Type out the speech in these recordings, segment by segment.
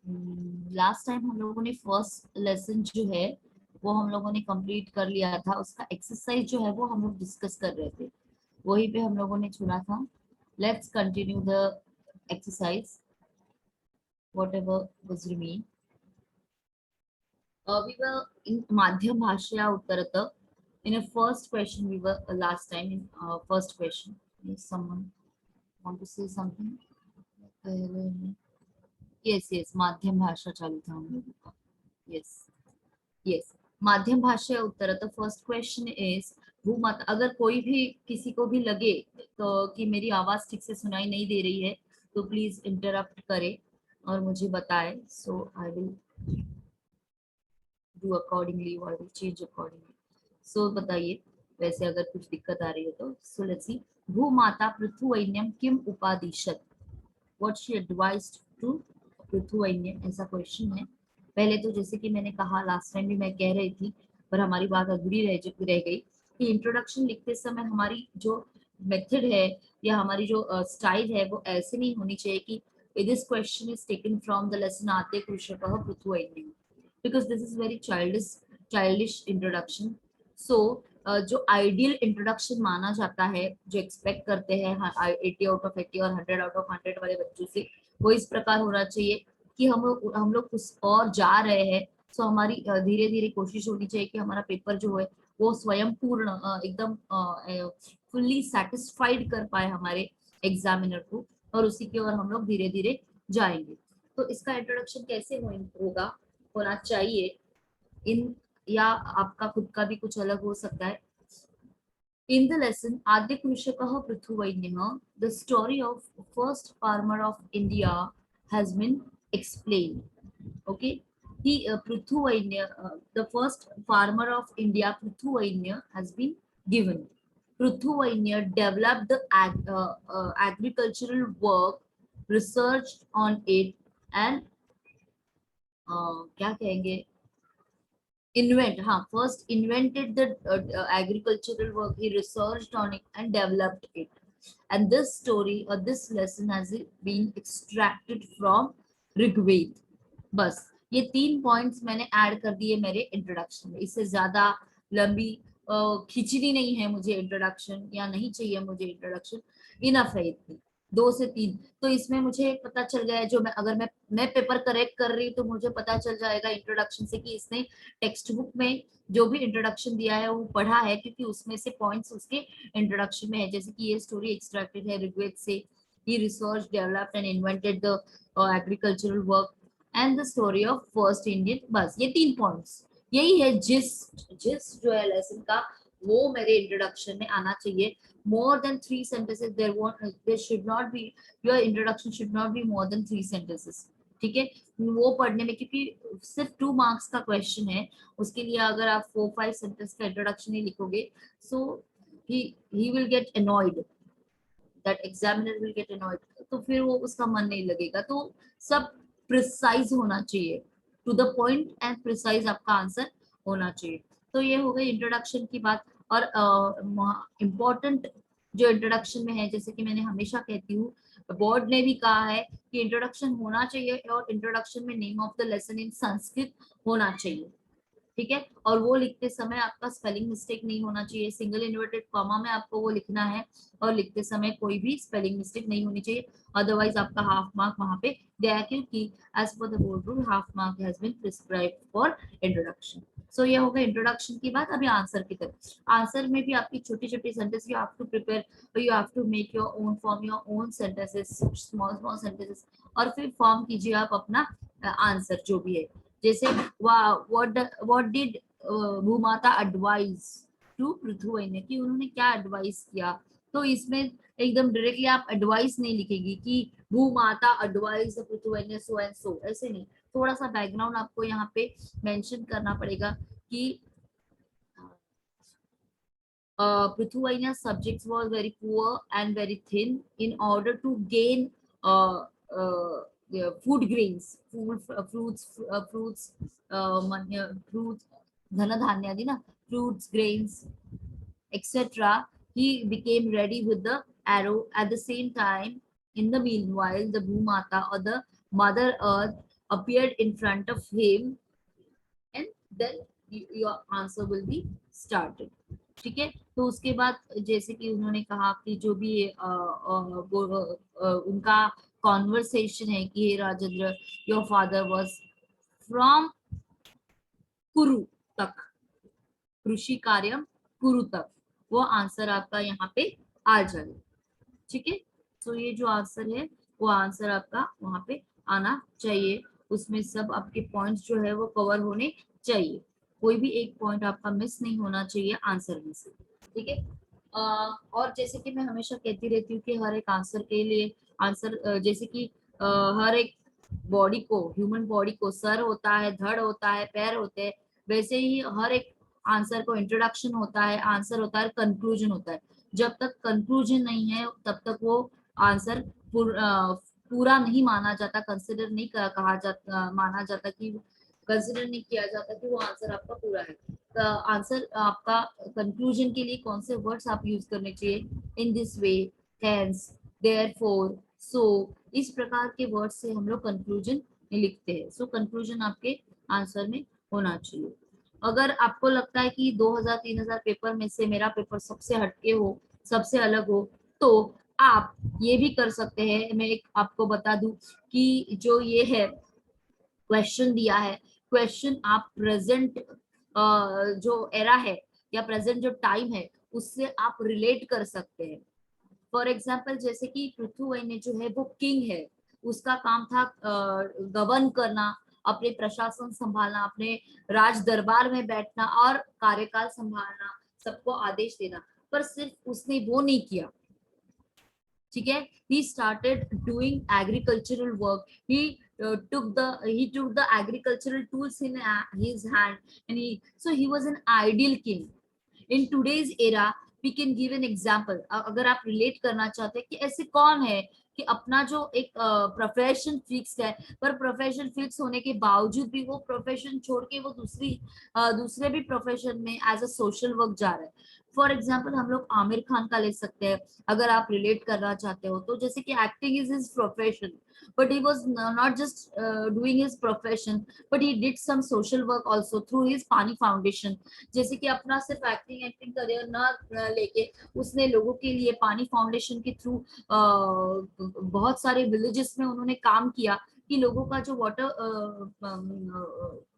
Last time हम लोगों ने फर्स्ट लेसन जो है वो हम लोगों ने कंप्लीट कर लिया था, उसका एक्सरसाइज जो है वो हम लोग डिस्कस कर रहे थे, वहीं पे हम लोगों ने छोड़ा था. Let's continue the exercise what ever was remain. We were in Madhyam Bhashya Uttarata. In a first question, we were last time in first question. Yes, someone want to say something? Yes, yes, माध्यम भाषा चालू था हम लोगों का. Yes, yes. माध्यम भाषा उत्तर. तो फर्स्ट क्वेश्चन इज भूमाता. अगर कोई भी किसी को भी लगे तो कि मेरी आवाज ठीक से सुनाई नहीं दे रही है तो प्लीज इंटरप्ट करे और मुझे बताए. So I will do accordingly और विल चेंज अकॉर्डिंगली. सो बताइए वैसे अगर कुछ दिक्कत आ रही है तो. So let's see. भूमाता पृथुवैन्यम किम उपादिशत. व्हाट शी एडवाइज्ड टू पृथुवैन्यम. ऐसा क्वेश्चन है. पहले तो जैसे कि मैंने कहा लास्ट टाइम भी मैं कह रही थी पर हमारी बात अधूरी रह गई कि इंट्रोडक्शन लिखते समय हमारी जो मेथड है या हमारी जो स्टाइल है वो ऐसे नहीं होनी चाहिए कि this question is taken from the lesson आते कृषकः पृथुवैन्यम, because this is very childish introduction. So जो आइडियल इंट्रोडक्शन माना जाता है, जो एक्सपेक्ट करते हैं 80 आउट ऑफ 80 और 100 आउट ऑफ 100 वाले बच्चों से, वो इस प्रकार होना चाहिए कि हम लोग उस और जा रहे हैं. सो हमारी धीरे धीरे कोशिश होनी चाहिए कि हमारा पेपर जो है वो स्वयं पूर्ण एकदम फुल्ली सेटिस्फाइड कर पाए हमारे एग्जामिनर को, और उसी की ओर हम लोग धीरे धीरे जाएंगे. तो इसका इंट्रोडक्शन कैसे होगा, होना चाहिए इन, या आपका खुद का भी कुछ अलग हो सकता है. In the lesson, Adya Krushakah Prithuvainyah, the story of first farmer of India has been explained. Okay, Prithuvainyah, the first farmer of India, Prithuvainyah, has been given. Prithuvainyah developed the agricultural work, researched on it, and क्या कहेंगे, first invented the agricultural work. He researched on it and developed it. And this story or this lesson has been extracted from Rigveda. बस ये 3 points मैंने add कर दिए मेरे introduction में. इससे ज्यादा लंबी खिंचनी नहीं है मुझे इंट्रोडक्शन, या नहीं चाहिए मुझे इंट्रोडक्शन. इनफ है इतनी 2 से 3. तो इसमें मुझे पता चल गया है, जो मैं पेपर करेक्ट कर रही तो मुझे पता चल जाएगा इंट्रोडक्शन से कि इसने टेक्स्ट बुक में जो भी इंट्रोडक्शन दिया है वो पढ़ा है, क्योंकि उसमें से पॉइंट्स उसके इंट्रोडक्शन में है. जैसे कि ये स्टोरी एक्सट्रैक्टेड है ऋग्वेद से. he researched developed and invented the agricultural work and the story of first Indian. बस ये 3 पॉइंट्स, यही है जिस जो है लेसन का, वो मेरे इंट्रोडक्शन में आना चाहिए. more than 3 sentences there should not be, your introduction should not be more than 3 sentences. ठीक है, वो पढ़ने में, क्योंकि सिर्फ 2 मार्क्स का क्वेश्चन है, उसके लिए अगर आप 4-5 सेंटेंस का इंट्रोडक्शन ही लिखोगे, सो he will get annoyed, that examiner will get annoyed. तो फिर वो उसका मन नहीं लगेगा. तो सब प्रिसाइज होना चाहिए, to the point and precise आपका आंसर होना चाहिए. तो ये हो गई इंट्रोडक्शन की बात. और इम्पोर्टेंट जो इंट्रोडक्शन में है, जैसे कि मैंने हमेशा कहती हूँ, बोर्ड ने भी कहा है कि इंट्रोडक्शन होना चाहिए, और इंट्रोडक्शन में name of the lesson in Sanskrit होना चाहिए. ठीक है, और वो लिखते समय आपका स्पेलिंग मिस्टेक नहीं होना चाहिए. सिंगल इन्वर्टेड कॉमा में आपको वो लिखना है, और लिखते समय कोई भी स्पेलिंग मिस्टेक नहीं होनी चाहिए, अदरवाइज आपका हाफ मार्क वहां पे गया, क्योंकि as per the board rule half mark has been prescribed for introduction. So ये हो गया इंट्रोडक्शन की बात. अभी आंसर की तरफ. आंसर में भी आपकी छोटी छोटी sentence you have to prepare, you have to make your own form, your own sentences, small sentences, और फिर फॉर्म कीजिए आप अपना आंसर जो भी है. जैसे what did Bhumata advise to पृथुवैन्य, कि उन्होंने क्या एडवाइस किया. तो इसमें एकदम डायरेक्टली आप एडवाइस नहीं लिखेगी कि भूमाता एडवाइज पृथुवैन्य सो एंड सो, ऐसे नहीं. थोड़ा सा बैकग्राउंड आपको यहाँ पे मेंशन करना पड़ेगा कि Prithuvaina's subjects was very poor and very thin. In order to gain yeah, food grains, fruits, fruits, dhana dhanya adi na, fruits, grains, etc. He became ready with the arrow. At the same time, in the meanwhile, the Bhumata or the Mother Earth appeared in front of him and then your answer will be started. ठीक है, तो उसके बाद जैसे कि उन्होंने कहा कि जो भी उनका कॉन्वर्सेशन है कि हे Rajendra, your father was from Kuru तक, कृषि कार्यम कुरु तक, वो आंसर आपका यहाँ पे आ जाए। ठीक है, तो ये जो आंसर है वो आंसर आपका वहां पे आना चाहिए, उसमें सब आपके पॉइंट्स जो है वो कवर होने चाहिए, कोई भी एक पॉइंट आपका मिस नहीं होना चाहिए आंसर में से। ठीक है, और जैसे कि मैं हमेशा कहती रहती हूँ कि हर एक आंसर के लिए आंसर जैसे कि हर एक बॉडी को, ह्यूमन बॉडी को सर होता है, धड़ होता है, पैर होते हैं, वैसे ही हर एक आंसर को इंट्रोडक्शन होता है, आंसर होता है, कंक्लूजन होता है। जब तक कंक्लूजन नहीं है तब तक वो आंसर पूरा नहीं माना जाता, कंसिडर नहीं कहा जाता, माना जाता कि कंसिडर नहीं किया जाता कि वो आंसर आपका पूरा है। आंसर आपका कंक्लूजन के लिए कौन से वर्ड्स आप यूज करने चाहिए, in this way, hence, therefore, so, इस प्रकार के वर्ड से हम लोग कंक्लूजन लिखते हैं। सो कंक्लूजन आपके आंसर में होना चाहिए। अगर आपको लगता है कि 2000-3000 पेपर में से मेरा पेपर सबसे हटके हो, सबसे अलग हो, तो आप ये भी कर सकते हैं। मैं एक आपको बता दूं कि जो ये है क्वेश्चन दिया है, क्वेश्चन आप प्रेजेंट जो एरा है या प्रेजेंट जो टाइम है उससे आप रिलेट कर सकते हैं। फॉर एग्जाम्पल जैसे कि पृथ्वी जो है वो किंग है, उसका काम था गवर्न करना, अपने प्रशासन संभालना, अपने राज दरबार में बैठना और कार्यकाल संभालना, सबको आदेश देना, पर सिर्फ उसने वो नहीं किया। ठीक है, he started doing agricultural work, took the agricultural tools in his hand, and he was an ideal king. In today's era we can give an example, अगर आप रिलेट करना चाहते हैं कि ऐसे कौन है कि अपना जो एक प्रोफेशन फिक्स है, पर प्रोफेशन फिक्स होने के बावजूद भी वो प्रोफेशन छोड़ के वो दूसरे भी प्रोफेशन में एज अ सोशल वर्क जा रहा है। फॉर एग्जाम्पल हम लोग आमिर खान का ले सकते हैं, अगर आप रिलेट करना चाहते हो तो, जैसे कि acting is his profession, but he was not just doing his profession, but he did some social work also through his पानी फाउंडेशन। जैसे कि अपना सिर्फ एक्टिंग करियर ना लेके उसने लोगों के लिए पानी फाउंडेशन के थ्रू बहुत सारे विलेजेस में उन्होंने काम किया कि लोगों का जो वाटर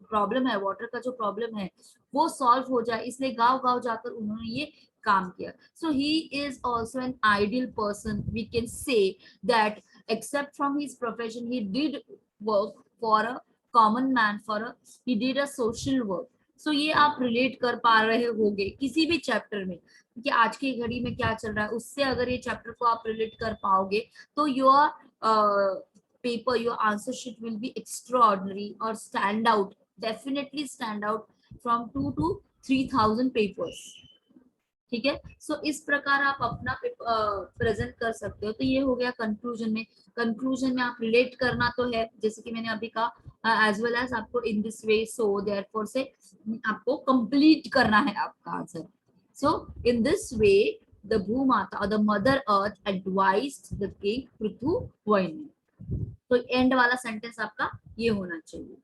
प्रॉब्लम है, वाटर का जो प्रॉब्लम है वो सॉल्व हो जाए, इसलिए गांव गांव जाकर उन्होंने ये काम किया। So he is also an ideal person, we can say that except from his profession he did work for a common man, he did a social work. So ये आप रिलेट कर पा रहे होगे किसी भी चैप्टर में कि आज की घड़ी में क्या चल रहा है, उससे अगर ये चैप्टर को आप रिलेट कर पाओगे तो your paper, your answer sheet will be extraordinary और stand out, definitely stand out from 2 to 3000 papers. ठीक है, सो इस प्रकार आप अपना प्रेजेंट कर सकते हो। तो ये हो गया कंक्लूजन में। कंक्लूजन में आप रिलेट करना तो है, जैसे कि मैंने अभी कहा, एज वेल एज आपको इन दिस वे, सो देयरफॉर से आपको कंप्लीट करना है आपका answer. So in this way the Bhumata और the mother earth advised the king Prithuvainya. तो एंड वाला सेंटेंस आपका ये होना चाहिए।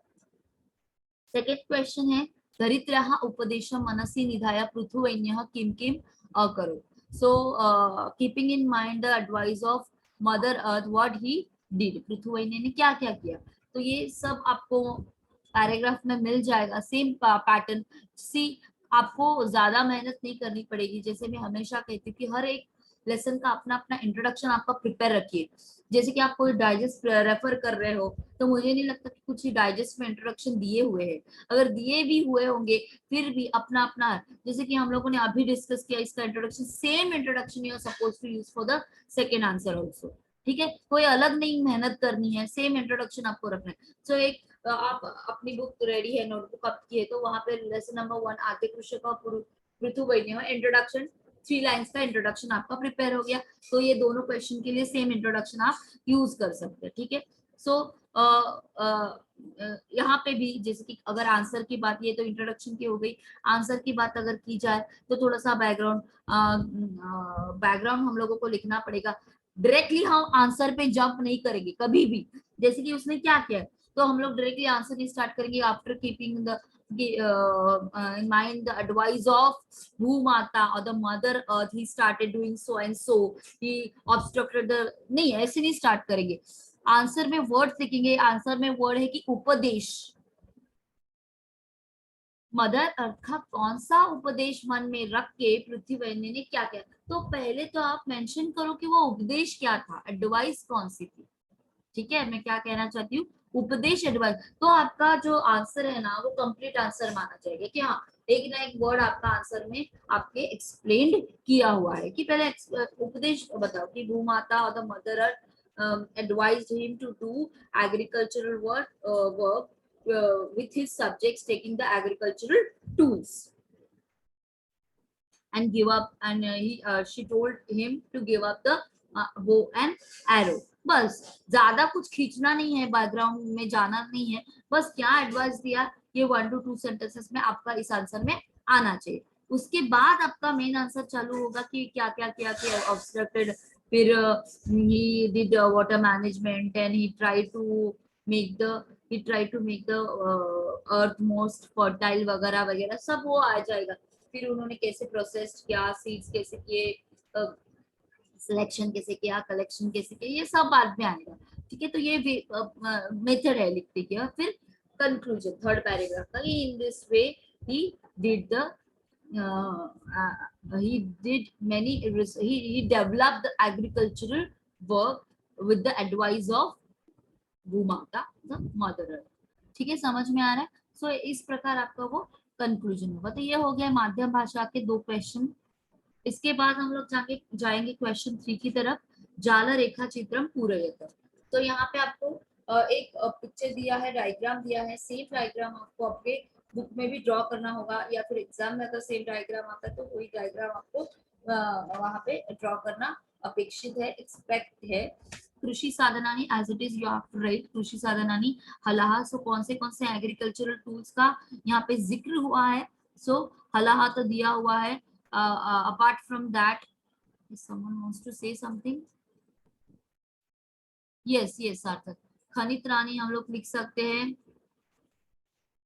सेकेंड क्वेश्चन है, धरित्र्याः उपदेशं मनसि निधाय पृथुवैन्यः किं किं अकरोत्। So keeping in mind the advice of mother earth, what he did, Prithuvainya ने क्या क्या किया। तो ये सब आपको पैराग्राफ में मिल जाएगा, सेम पैटर्न। सी, आपको ज्यादा मेहनत नहीं करनी पड़ेगी। जैसे मैं हमेशा कहती हूँ कि हर एक लेसन का अपना अपना इंट्रोडक्शन आपका प्रिपेयर रखिए। जैसे कि आप कोई डाइजेस्ट रेफर कर रहे हो तो मुझे नहीं लगता कि कुछ ही डाइजेस्ट में इंट्रोडक्शन दिए हुए हैं, अगर दिए भी हुए होंगे फिर भी अपना अपना, जैसे कि हम लोगों ने अभी डिस्कस किया इसका introduction, same introduction you are suppose to use for the second answer also. ठीक है, कोई अलग नहीं मेहनत करनी है, सेम इंट्रोडक्शन आपको रखना है। सो एक आप अपनी बुक रेडी है, नोटबुक आपकी है, तो वहां पे लेसन नंबर 1 आद्य कृषक और पृथुवैन्य इंट्रोडक्शन, 3 लाइंस का इंट्रोडक्शन आपका प्रिपेयर हो गया। तो ये दोनों क्वेश्चन के लिए सेम इंट्रोडक्शन आप यूज कर सकते हैं। ठीक है, सो यहाँ पे भी जैसे कि अगर आंसर की बात, ये तो इंट्रोडक्शन की हो गई, आंसर की बात अगर की जाए तो थोड़ा सा बैकग्राउंड हम लोगों को लिखना पड़ेगा। डायरेक्टली हम आंसर पे जंप नहीं करेंगे कभी भी। जैसे कि उसने क्या किया, तो हम लोग डायरेक्टली आंसर नहीं स्टार्ट करेंगे after keeping the in mind the advice of Bhumata or the mother earth he started doing so and so, he obstructed the, नहीं ऐसे नहीं स्टार्ट करेंगे। आंसर में वर्ड लिखेंगे, आंसर में वर्ड है कि उपदेश, मदर अर्थ का कौन सा उपदेश मन में रख के पृथ्वी ने क्या किया। तो पहले तो आप मेंशन करो कि वो उपदेश क्या था, एडवाइस कौन सी थी। ठीक है, मैं क्या कहना चाहती हूँ, उपदेश एडवाइस। तो आपका जो आंसर है ना वो कंप्लीट आंसर माना जाएगा कि हाँ एक ना एक वर्ड आपका आंसर में आपके एक्सप्लेन्ड किया हुआ है। कि पहले उपदेश बताओ कि भूमाता और the mother earth advised him to do agricultural work with his subjects taking the agricultural tools and give up, and she told him to give up the bow and arrow। बस ज्यादा कुछ खींचना नहीं है, बैकग्राउंड में जाना नहीं है, बस क्या एडवाइस दिया ये 1 to 2 सेंटेंसेस में आपका इस आंसर में आना चाहिए। उसके बाद आपका मेन आंसर चालू होगा कि क्या क्या किया कि ऑब्स्ट्रक्टेड, फिर he did water management and he tried to make the earth most fertile वगैरह वगैरह सब वो आ जाएगा। फिर उन्होंने कैसे प्रोसेस किया, सीड्स कैसे किए, सिलेक्शन कैसे किया, कलेक्शन कैसे किया, ये सब बाद में आएगा। ठीक है, तो ये मेथड है लिखने की। फिर कंक्लूजन थर्ड पैराग्राफ का, in this way he did the he developed the agricultural work with the advice of Bhumata the mother. ठीक है, समझ में आ रहा है। सो इस प्रकार आपका वो कंक्लूजन होगा। तो ये हो गया माध्यम भाषा के 2 क्वेश्चन। इसके बाद हम लोग जाएंगे क्वेश्चन 3 की तरफ, जाल रेखा चित्रम पूरयत। तो यहाँ पे आपको एक पिक्चर दिया है, डायग्राम दिया है, सेम डायग्राम आपको आपके बुक में भी ड्रॉ करना होगा, या फिर एग्जाम में अगर सेम डायग्राम आता है तो वही डायग्राम आपको वहां पे ड्रॉ करना अपेक्षित है, एक्सपेक्ट है। कृषि साधनानी as it is you have to write कृषि साधनानी हलाहा। सो कौन से एग्रीकल्चरल टूल्स का यहाँ पे जिक्र हुआ है। सो हलाहा तो दिया हुआ है। Apart from that, if someone wants to say something, yes सार्थक, खनित रानी हम लोग लिख सकते हैं,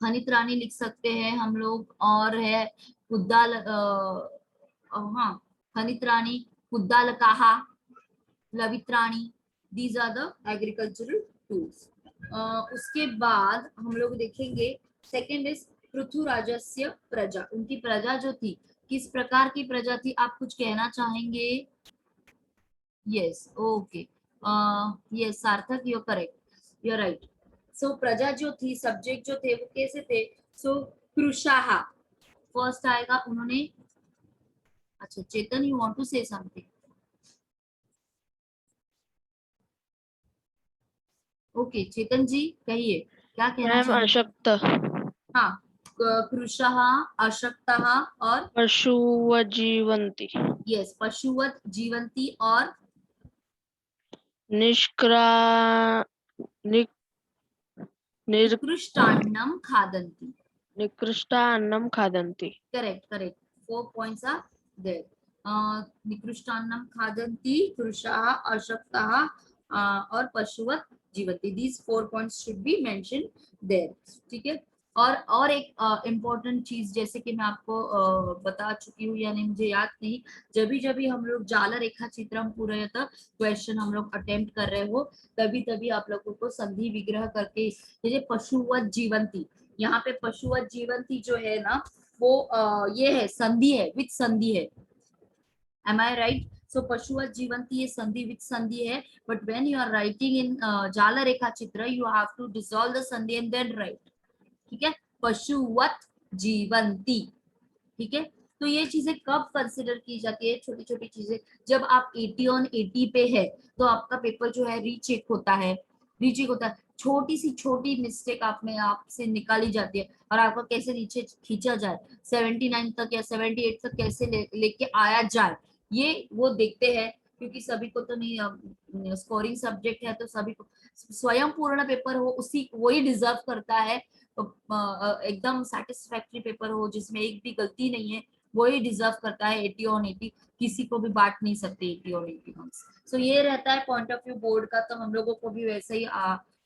खनित रानी लिख सकते हैं हम लोग, और है कुद्दाल, हाँ खनित रानी, कुद्दाल काहा, लवित्राणी, these are the agricultural tools. उसके बाद हम लोग देखेंगे सेकेंड इज पृथुराजस्य प्रजा। उनकी प्रजा जो थी किस प्रकार की प्रजा थी, आप कुछ कहना चाहेंगे। यस ओके, यस सार्थक यू करेक्ट, यू राइट। सो प्रजा जो थी, सब्जेक्ट जो थे वो कैसे थे। सो कृषाहा फर्स्ट आएगा उन्होंने। अच्छा Chetan, you want to say something. Okay Chetan ji कहिए क्या कहना चाहेंगे। अशक्त, हाँ कृषः, अशक्तः और पशुवजीवन्ति, यस पशुवत जीवंती और निष्क्रा नि, निर, निकृष्टान्नम खादन्ति। निकृष्टान्नं खादन्ति। Correct 4 points are there। निकृष्टान्नम खादन्ति, कृषः, अशक्तः और पशुवत जीवन्ति। These 4 points should be mentioned there। ठीक है, और एक इम्पोर्टेंट चीज, जैसे कि मैं आपको बता चुकी हूँ या नहीं मुझे याद नहीं, जब भी हम लोग जाल रेखा चित्रम पूरयत क्वेश्चन हम लोग अटेम्प्ट कर रहे हो, तभी आप लोगों को संधि विग्रह करके, जैसे पशुवत जीवंती, यहाँ पे पशुवत जीवंती जो है ना वो ये है संधि है, विच संधि है। एम आई राइट। सो पशुवत जीवंती ये संधि विच संधि है, but when you are writing in जाल रेखा चित्र you have to dissolve the संधि एंड देन राइट। ठीक है, पशुवत जीवंती। ठीक है, तो ये चीजें कब कंसिडर की जाती है, छोटी छोटी चीजें, जब आप 80 ऑन 80 पे है तो आपका पेपर जो है रीचेक होता है, छोटी सी छोटी मिस्टेक आप में आपसे निकाली जाती है, और आपका कैसे नीचे खींचा जाए 79 तक या 78 तक कैसे लेके आया जाए, ये वो देखते हैं। क्योंकि सभी को तो नहीं, स्कोरिंग सब्जेक्ट है तो सभी को स्वयं पूर्ण पेपर हो उसी वही डिजर्व करता है, एकदम सेटिस्फैक्ट्री पेपर हो जिसमें एक भी गलती नहीं है वही डिजर्व करता है 80 ऑन 80। किसी को भी बांट नहीं सकते 80 ऑन 80 मार्क्स। सो ये रहता है पॉइंट ऑफ व्यू बोर्ड का, तो हम लोगों को भी वैसे ही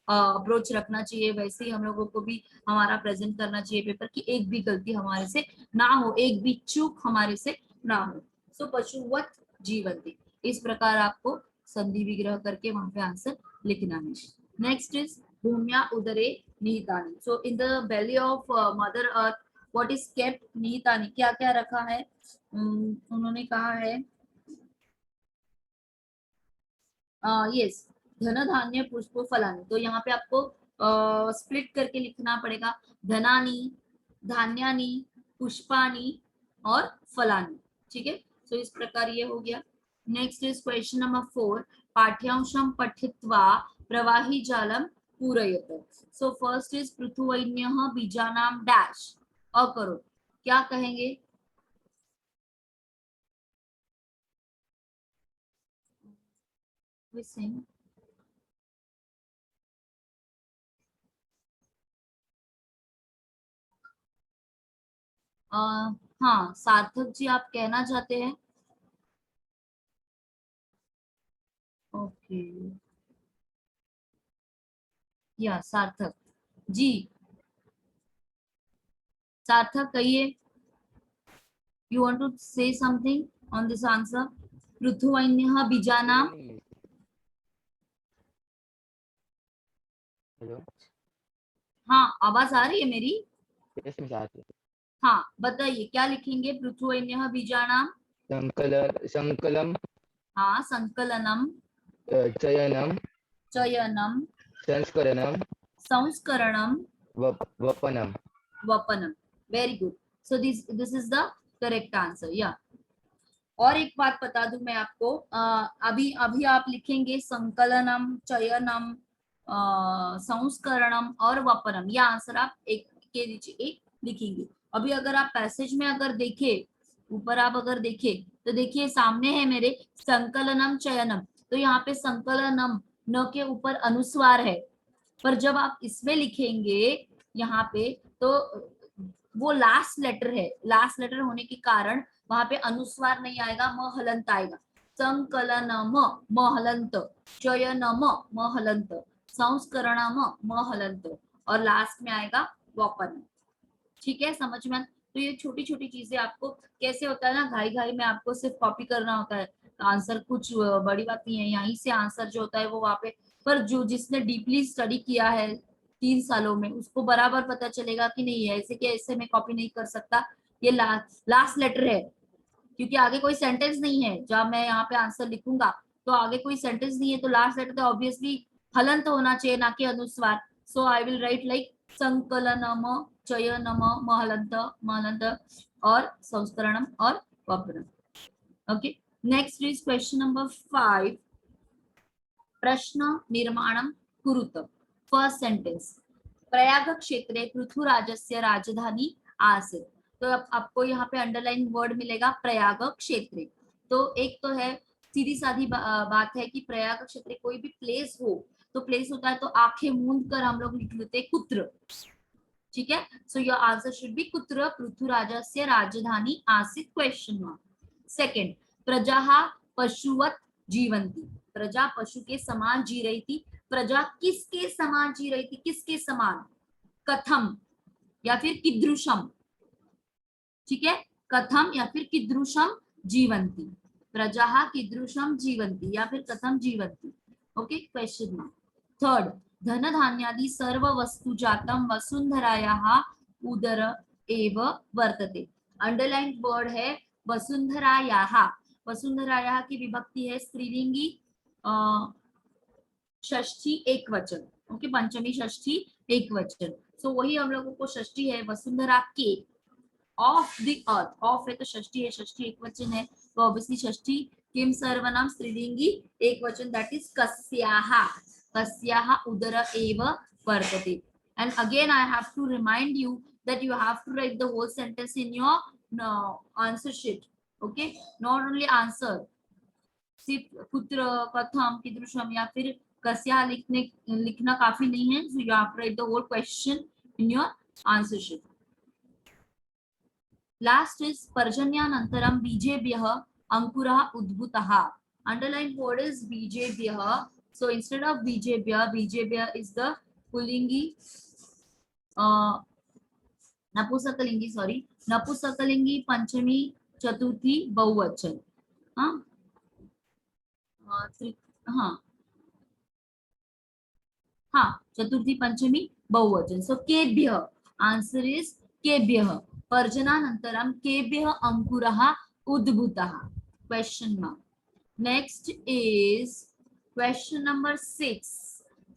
अप्रोच रखना चाहिए, वैसे ही हम लोगों को भी हमारा प्रेजेंट करना चाहिए पेपर की एक भी गलती हमारे से ना हो, एक भी चूक हमारे से ना हो। सो पशुवत जीवंती, इस प्रकार आपको संधि विग्रह करके वहां पे आंसर लिखना है। नेक्स्ट इज भूम्या उदरे निहितानि। So in the belly of mother earth what is kept निहितानि, क्या क्या रखा है? उन्होंने कहा है यस, धन धान्य पुष्प फलानी। तो यहाँ पे आपको स्प्लिट करके लिखना पड़ेगा, धनानी, धान्यानी, पुष्पानी और फलानी। ठीक है, तो इस प्रकार ये हो गया। नेक्स्ट इज क्वेश्चन नंबर 4, पाठ्यांशम पठित्वा प्रवाही जालम पूरयत। सो फर्स्ट इज पृथुवैन्यः बीजानाम डैश, अकरो, क्या कहेंगे? Listen. हाँ सार्थक जी, आप कहना चाहते हैं? ओके, या सार्थक जी, सार्थक कहिए, you want to say something on this answer? पृथुवैन्यः बीजानाम। हेलो, हाँ आवाज आ रही है मेरी? यस मिस आती है। हाँ बताइए क्या लिखेंगे? पृथुवैन्यः बीजानाम, संकलम हाँ संकलनम, चयनम चयनम, संस्करणम संस्करणम, वपनम। वपनम। Very good. So this is the correct answer. या और एक बात बता दूं मैं आपको, अभी अभी आप लिखेंगे संकलनम, चयनम, संस्करणम और वपनम, यह आंसर आप एक के नीचे एक लिखेंगे। अभी अगर आप पैसेज में अगर देखें, ऊपर आप अगर देखें तो देखिए सामने है मेरे संकलनम चयनम, तो यहाँ पे संकलनम न के ऊपर अनुस्वार है, पर जब आप इसमें लिखेंगे यहाँ पे तो वो लास्ट लेटर है, लास्ट लेटर होने के कारण वहां पे अनुस्वार नहीं आएगा, म हलंत आएगा। संकलनम म हलंत, चयनम म हलंत, संस्करणम म हलंत और लास्ट में आएगा वपन। ठीक है, समझ में? तो ये छोटी छोटी चीजें आपको कैसे होता है ना, घाई घाई में आपको सिर्फ कॉपी करना होता है, आंसर कुछ बड़ी बात नहीं है, यहीं से आंसर जो होता है वो वहां पे, पर जो जिसने डीपली स्टडी किया है 3 सालों में उसको बराबर पता चलेगा कि नहीं है ऐसे कि ऐसे में कॉपी नहीं कर सकता, ये लास्ट लेटर है, क्योंकि आगे कोई सेंटेंस नहीं है। जब मैं यहाँ पे आंसर लिखूंगा तो आगे कोई सेंटेंस नहीं है, तो लास्ट लेटर तो ऑब्वियसली हलंत होना चाहिए, ना कि अनुस्वार। So I will write like संकलनम, चयनम, महलंत, महलंत और संस्करणम और वपनम। Okay, next is question number 5, प्रश्न निर्माणम कुरुत। फर्स्ट सेंटेंस, प्रयाग क्षेत्रे पृथुराजस्य राजधानी आसीत्। तो अब आपको यहाँ पे अंडरलाइन वर्ड मिलेगा प्रयाग क्षेत्रे। तो एक तो है सीधी साधी बात है कि प्रयाग क्षेत्र कोई भी प्लेस हो, तो प्लेस होता है तो आंखें मूंद कर हम लोग लिख लेते कुत्र। ठीक है, so your answer should be कुत्र पृथुराजस्य राजधानी आसीत्, क्वेश्चन मार्क। सेकंड, प्रजा पशुवत जीवंती, प्रजा पशु के समान जी रही थी। प्रजा किसके समान जी रही थी? किसके समान? कथम या फिर कीदृशम। ठीक है, कथम या फिर कीदृशम जीवंती, प्रजा कीदृशम जीवंती या फिर कथम जीवंती। Okay, question mark. थर्ड, धन धान्यादि सर्व वस्तु जातम वसुंधरायाः उदर एव वर्तते। अंडरलाइन वर्ड है वसुंधरायाः। वसुंधरायाः की विभक्ति है स्त्रीलिंगी, षष्ठी एक वचन। ओके, पंचमी षष्ठी एक वचन। सो वही हम लोगों को षष्ठी है वसुंधरा के, ऑफ द अर्थ, ऑफ है तो षष्ठी है, षष्ठी एक वचन है तो ऑब्वियसली षष्ठी किम सर्वनाम स्त्रीलिंगी एक वचन, दैट इज कस्याः, कस्याः उदर एव वर्तते। And again I have to remind you that you have to write the whole sentence in your answer sheet. Okay, not only answer, सिर्फ कुत्र, कथम, कीदृशम या फिर कस्या लिखना काफी नहीं है, so you have to write the whole question in your answer sheet. Last is पर्जन्यानन्तरं बीजेभ्यः अंकुरः उद्भूतः। Underline word is बीजेभ्यः So instead of Vijebhya is the Pullingi, नपुंसकलिंगी, सॉरी, नपुंसकलिंगी पंचमी चतुर्थी बहुवचन. हाँ, हाँ हाँ, चतुर्थी पंचमी बहुवचन. सो केभ्यः, आंसर इज केभ्यः. पर्जनानन्तरं केभ्यः अंकुरः उद्भूतः? Question mark. Next is question number 6.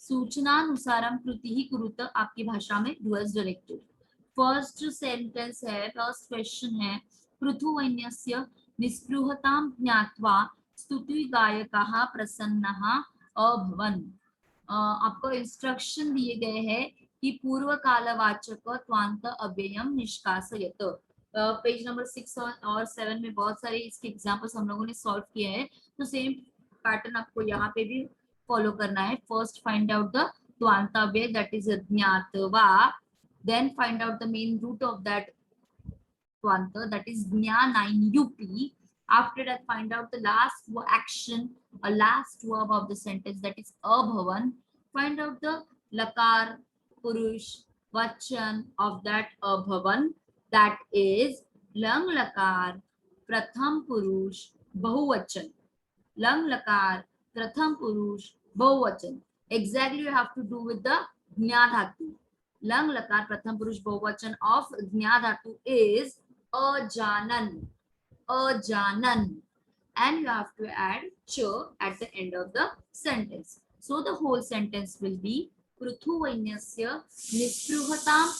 सूचनानुसारं कृतिः कुरुत आपकी भाषा में डुअल्स डायरेक्टेड. फर्स्ट सेंटेंस है, फर्स्ट क्वेश्चन है, पृथुवैन्यस्य निस्पृहतां ज्ञात्वा स्तुतिगायकाः प्रसन्नाः अभवन्. आपको इंस्ट्रक्शन दिए गए हैं कि पूर्व कालवाचक त्वांत अव्ययम निष्कासयत. पेज नंबर 6 और 7 में बहुत सारे इसके एग्जांपल्स हम लोगों ने सॉल्व किए हैं. तो सेम पैटर्न आपको यहाँ पे भी फॉलो करना है. फर्स्ट फाइंड आउट द त्वांत अव्यय, दैट इज ज्ञात्वा. Then find out the main root of that twanta, that is jnana-in-up. After that, find out the last action or last verb of the sentence, that is abhavan. Find out the lakar, purush, vachan of that abhavan, that is lang lakar, pratham purush, bahuvachan. Lang lakar, pratham purush, bahuvachan. Exactly you have to do with the jna dhatu. Lang lakar pratham purush bahuvachan of jna dhatu is ajanan, ajanan, and you have to add ch at the end of the sentence. So the whole sentence will be पृथुवैन्यस्य निस्पृहताम्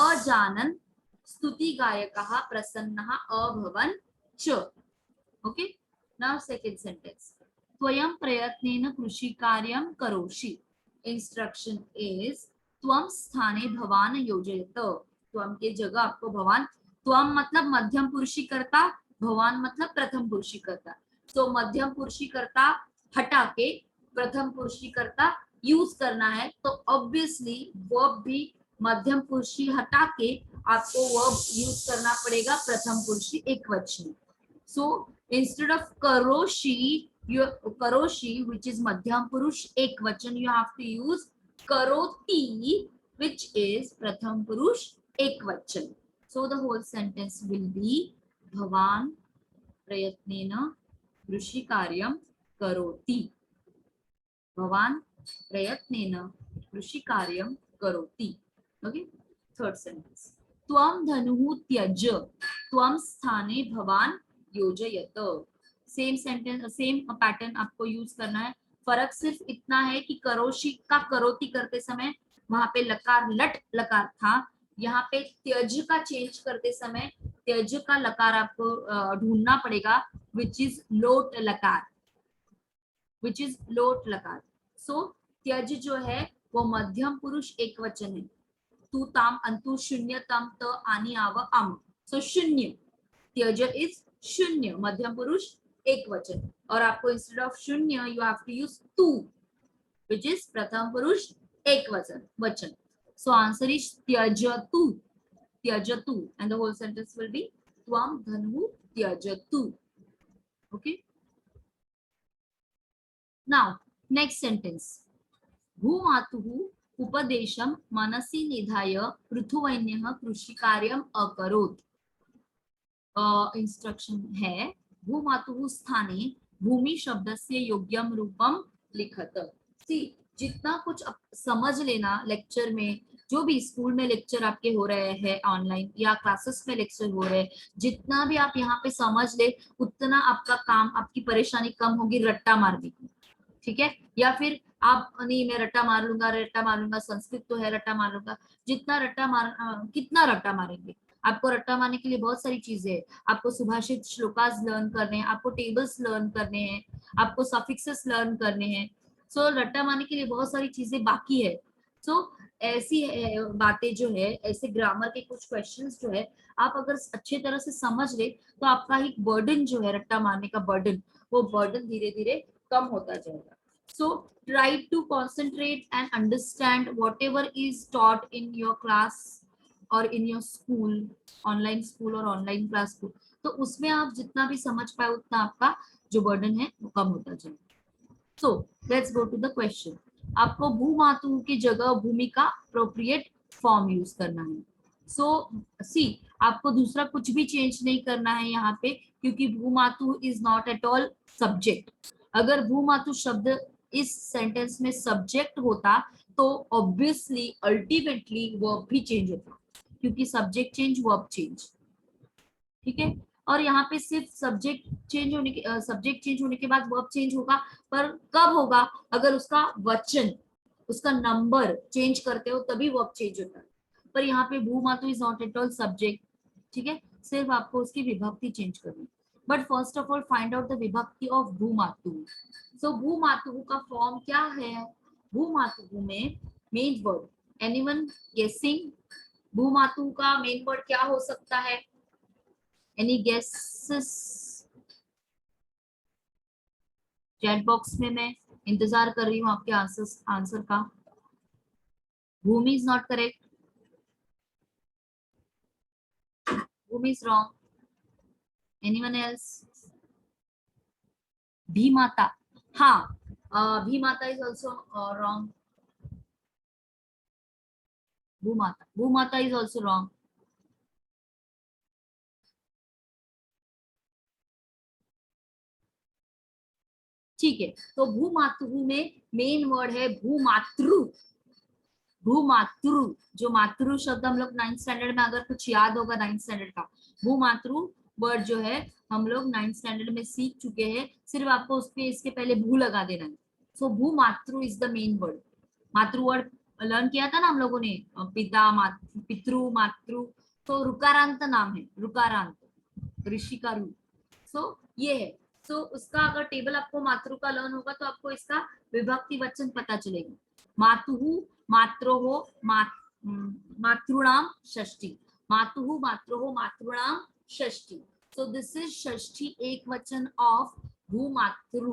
अजानन् स्तुतिगायकः प्रसन्नः अभवन् च. Okay, now second sentence. त्वयं प्रयत्नेन कृषिकार्यं करोषि. Instruction is त्वं स्थाने भवान योजयत. त्वं के जगह आपको भवान, त्वं मतलब मध्यम पुरुषी कर्ता, भवान मतलब प्रथम पुरुषी कर्ता. तो मध्यम पुरुषी कर्ता हटा के प्रथम पुरुषी कर्ता यूज करना है. तो ऑब्वियसली वर्ब भी मध्यम पुरुषी हटा के आपको वर्ब यूज करना पड़ेगा प्रथम पुरुषी एकवचन. सो इंस्टेड ऑफ करोषि, करोषि which is मध्यम पुरुष एकवचन, you have to use karoti which is pratham purush ekvachan. So the whole sentence will be bhavan prayatnena krishi karyam karoti. Bhavan prayatnena krishi karyam karoti. Okay, third sentence. त्वं धनुः त्यज त्वं स्थाने भवान योजयत. Same sentence, same pattern आपको use करना है. फर्क सिर्फ इतना है कि करोषि का करोति करते समय वहां पे लकार लट लकार था, यहाँ पे त्यज का चेंज करते समय त्यज का लकार आपको ढूंढना पड़ेगा, विच इज लोट लकार, विच इज लोट लकार. सो त्यज जो है वो मध्यम पुरुष एक वचन है. तू ताम अंतु शून्य तम त आनी आव आम. सो शून्य, त्यज इज शून्य, मध्यम पुरुष एक वचन. और आपको इंस्टेड ऑफ शून्य यू हैव टू यूज तू विच इज प्रथम पुरुष एक वचन. सो आंसर इज त्यजतु, त्यजतु, and the whole sentence will be त्वं धनुः त्यजतु. Okay, now next sentence. भूमातुः उपदेशं मनसि निधाय पृथुवैन्यः कृषिकार्यम् अकरोत्. इंस्ट्रक्शन है भूमातुः स्थाने भूमि शब्दस्य योग्यम रूपम लिखत. सी, जितना कुछ समझ लेना लेक्चर में, जो भी स्कूल में लेक्चर आपके हो रहे हैं ऑनलाइन या क्लासेस में लेक्चर हो रहे हैं, जितना भी आप यहाँ पे समझ ले उतना आपका काम, आपकी परेशानी कम होगी रट्टा मारने की. ठीक है, या फिर आप नहीं मैं रट्टा मार लूंगा, संस्कृत तो है रट्टा मार लूंगा. जितना रट्टा मार, कितना रट्टा मारेंगे. आपको रट्टा मारने के लिए बहुत सारी चीजें हैं. आपको सुभाषित श्लोकास लर्न करने हैं, आपको टेबल्स लर्न करने हैं, आपको सफिक्सेस लर्न करने हैं. सो रट्टा मारने के लिए बहुत सारी चीजें बाकी है. सो ऐसी बातें जो है, ऐसे ग्रामर के कुछ क्वेश्चंस जो है, आप अगर अच्छे तरह से समझ ले तो आपका एक बर्डन जो है रट्टा मारने का बर्डन, वो बर्डन धीरे धीरे कम होता जाएगा. So try to concentrate and understand whatever is taught in your class or in your school, online school और online class school. तो उसमें आप जितना भी समझ पाए उतना आपका जो बर्डन है वो कम होता जाए. So let's go to the question. आपको भूमातु की जगह भूमि का अप्रोप्रिएट फॉर्म यूज करना है। सो सी, आपको दूसरा कुछ भी चेंज नहीं करना है यहाँ पे, क्योंकि भूमातु is not at all subject. अगर भूमातु शब्द इस सेंटेंस में सब्जेक्ट होता तो ऑब्वियसली अल्टीमेटली वर्ब भी चेंज होता, क्योंकि सब्जेक्ट चेंज वर्ब चेंज। ठीक है, और यहाँ पे सिर्फ सब्जेक्ट चेंज होने के बाद वर्ब चेंज होगा, पर कब होगा? अगर उसका वचन, उसका नंबर चेंज करते हो तभी वर्ब चेंज होता है। पर यहाँ पे भूमातु is not at all subject. ठीक है, सिर्फ आपको उसकी विभक्ति चेंज करनी। But first of all find out the विभक्ति ऑफ भूमातु। सो भूमातु का फॉर्म क्या है? भूमातु में मेन वर्ड, एनीवन गेसिंग? भूमातु का मेन वर्ड क्या हो सकता है? Any guesses? चैट बॉक्स में मैं इंतजार कर रही हूँ आपके आंसर का। भूमि इज नॉट करेक्ट, भूमि इज रॉन्ग। Anyone else? भीमाता, हाँ, भीमाता इज ऑल्सो रॉन्ग। भूमाता इज ऑल्सो रॉन्ग। ठीक है, तो भूमातु में मेन वर्ड है भूमातृ। भूमातृ, जो मातृ शब्द हम लोग 9th स्टैंडर्ड में, अगर कुछ याद होगा 9th स्टैंडर्ड का, भूमातृ वर्ड जो है हम लोग 9th स्टैंडर्ड में सीख चुके हैं। सिर्फ आपको उस पे इसके पहले भू लगा देना है। सो भूमातृ इज द मेन वर्ड। मातृ वर्ड लर्न किया था ना हम लोगों ने, पिता, पितृ, मातृ। तो रुकारांत नाम है, रुकारांत, ऋषि का रू। सो ये है। सो उसका अगर टेबल आपको मातृ का लर्न होगा तो आपको इसका विभक्ति वचन पता चलेगा। मातुहु, मात्रोहो, मातृणाम षष्ठी। मातुहु, मात्रोहो, मातृणाम षष्ठी। सो दिस इज षष्ठी एक वचन ऑफ भूमातृ।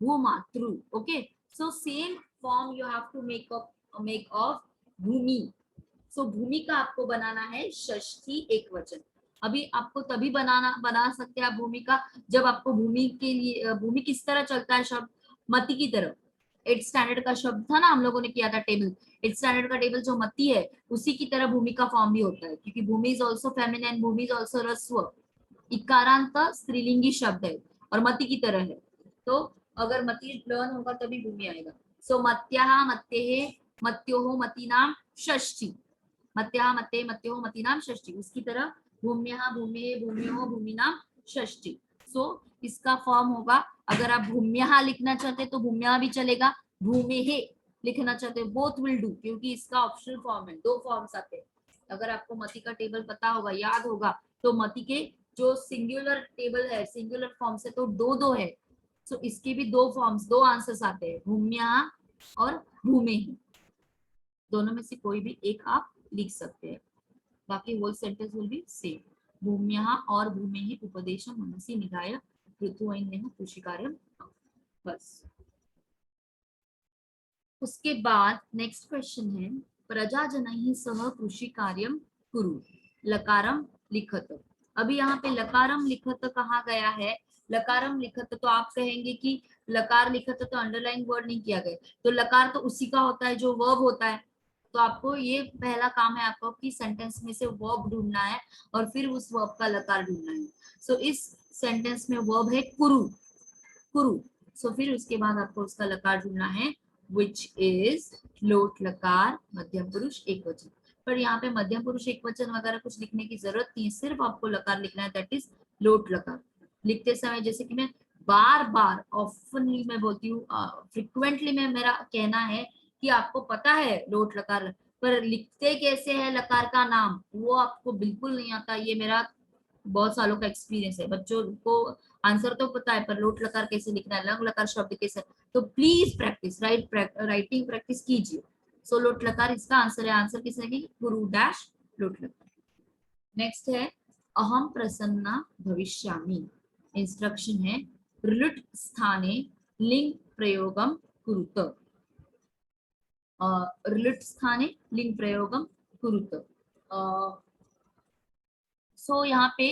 भूमातृ, okay. So same form you have to make of भूमि। सो भूमि का आपको बनाना है षष्ठी एक वचन। अभी आपको तभी बना सकते हैं आप भूमि का, जब आपको भूमि के लिए, भूमि किस तरह चलता है शब्द? मति की तरह। 8th स्टैंडर्ड का शब्द था ना, हम लोगों ने किया था टेबल। 8th स्टैंडर्ड का टेबल जो मति है, उसी की तरह भूमि का फॉर्म भी होता है, क्योंकि भूमि इज ऑल्सो फेमिनिन, भूमि इज ऑल्सो ह्रस्व। इकारांत स्त्रीलिंगी शब्द है और मति की तरह है। तो अगर मति लर्न होगा तभी भूमि आएगा। सो मत्याः, मत्येः, मत्योः, मतीनाम षष्ठी। मत्याः, मत्ये, मत्योः, मतीनाम षष्ठी। उसकी तरह भूम्यः, भूमेः, भूम्योः, भूमिनाम षष्ठी। सो इसका फॉर्म होगा, अगर आप भूम्यः लिखना चाहते तो भूम्यः भी चलेगा, भूमेः लिखना चाहते बोथ विल डू, क्योंकि इसका ऑप्शनल फॉर्म है। दो फॉर्म्स आते हैं। अगर आपको मति का टेबल पता होगा, याद होगा, तो मति के जो सिंगुलर टेबल है, सिंगुलर फॉर्म से तो दो है। सो इसके भी दो फॉर्म्स, दो आंसर्स आते हैं, भूम्यः और भूमेः। दोनों में से कोई भी एक आप लिख सकते हैं, बाकी whole sentence will be same. भूम्यः और भूमेः उपदेशं मनसि निधाय ऋतुवैन्यः कृषिकार्यं। बस। उसके बाद नेक्स्ट क्वेश्चन है, प्रजाजनैः सह कृषि कार्यं कुरु, लकारम लिखत। अभी यहाँ पे लकारम लिखत कहा गया है। लकारम लिखत, तो आप कहेंगे कि लकार लिखत तो अंडरलाइन वर्ड नहीं किया गया, तो लकार तो उसी का होता है जो वर्ब होता है। तो आपको ये पहला काम है आपको कि सेंटेंस में से वर्ब ढूंढना है और फिर उस वर्ब का लकार ढूंढना है। सो इस सेंटेंस में वर्ब है कुरु, कुरु। सो फिर उसके बाद आपको उसका लकार ढूंढना है, which is लोट लकार मध्यम पुरुष एक वचन। पर यहाँ पे मध्यम पुरुष एक वचन वगैरह कुछ लिखने की जरूरत नहीं है, सिर्फ आपको लकार लिखना है, दैट इज लोट लकार। लिखते समय जैसे कि मैं बार बार ऑफनली मैं बोलती हूँ, फ्रिक्वेंटली में मेरा कहना है कि आपको पता है लोट लकार, पर लिखते कैसे है लकार का नाम वो आपको बिल्कुल नहीं आता। ये मेरा बहुत सालों का एक्सपीरियंस है। बच्चों को आंसर तो पता है, पर लोट लकार कैसे लिखना है, लंग लकार शब्द कैसे, तो प्लीज प्रैक्टिस, राइटिंग प्रैक्टिस कीजिए। सो लोट लकार इसका आंसर है। आंसर किस रहेगी? गुरु डैश लोट लकार। नेक्स्ट है अहम प्रसन्ना भविष्यामि। इंस्ट्रक्शन है लुट स्थाने लिंग प्रयोगम कुरुत। लुट स्थाने लिंग प्रयोगम कुरुत। सो यहाँ पे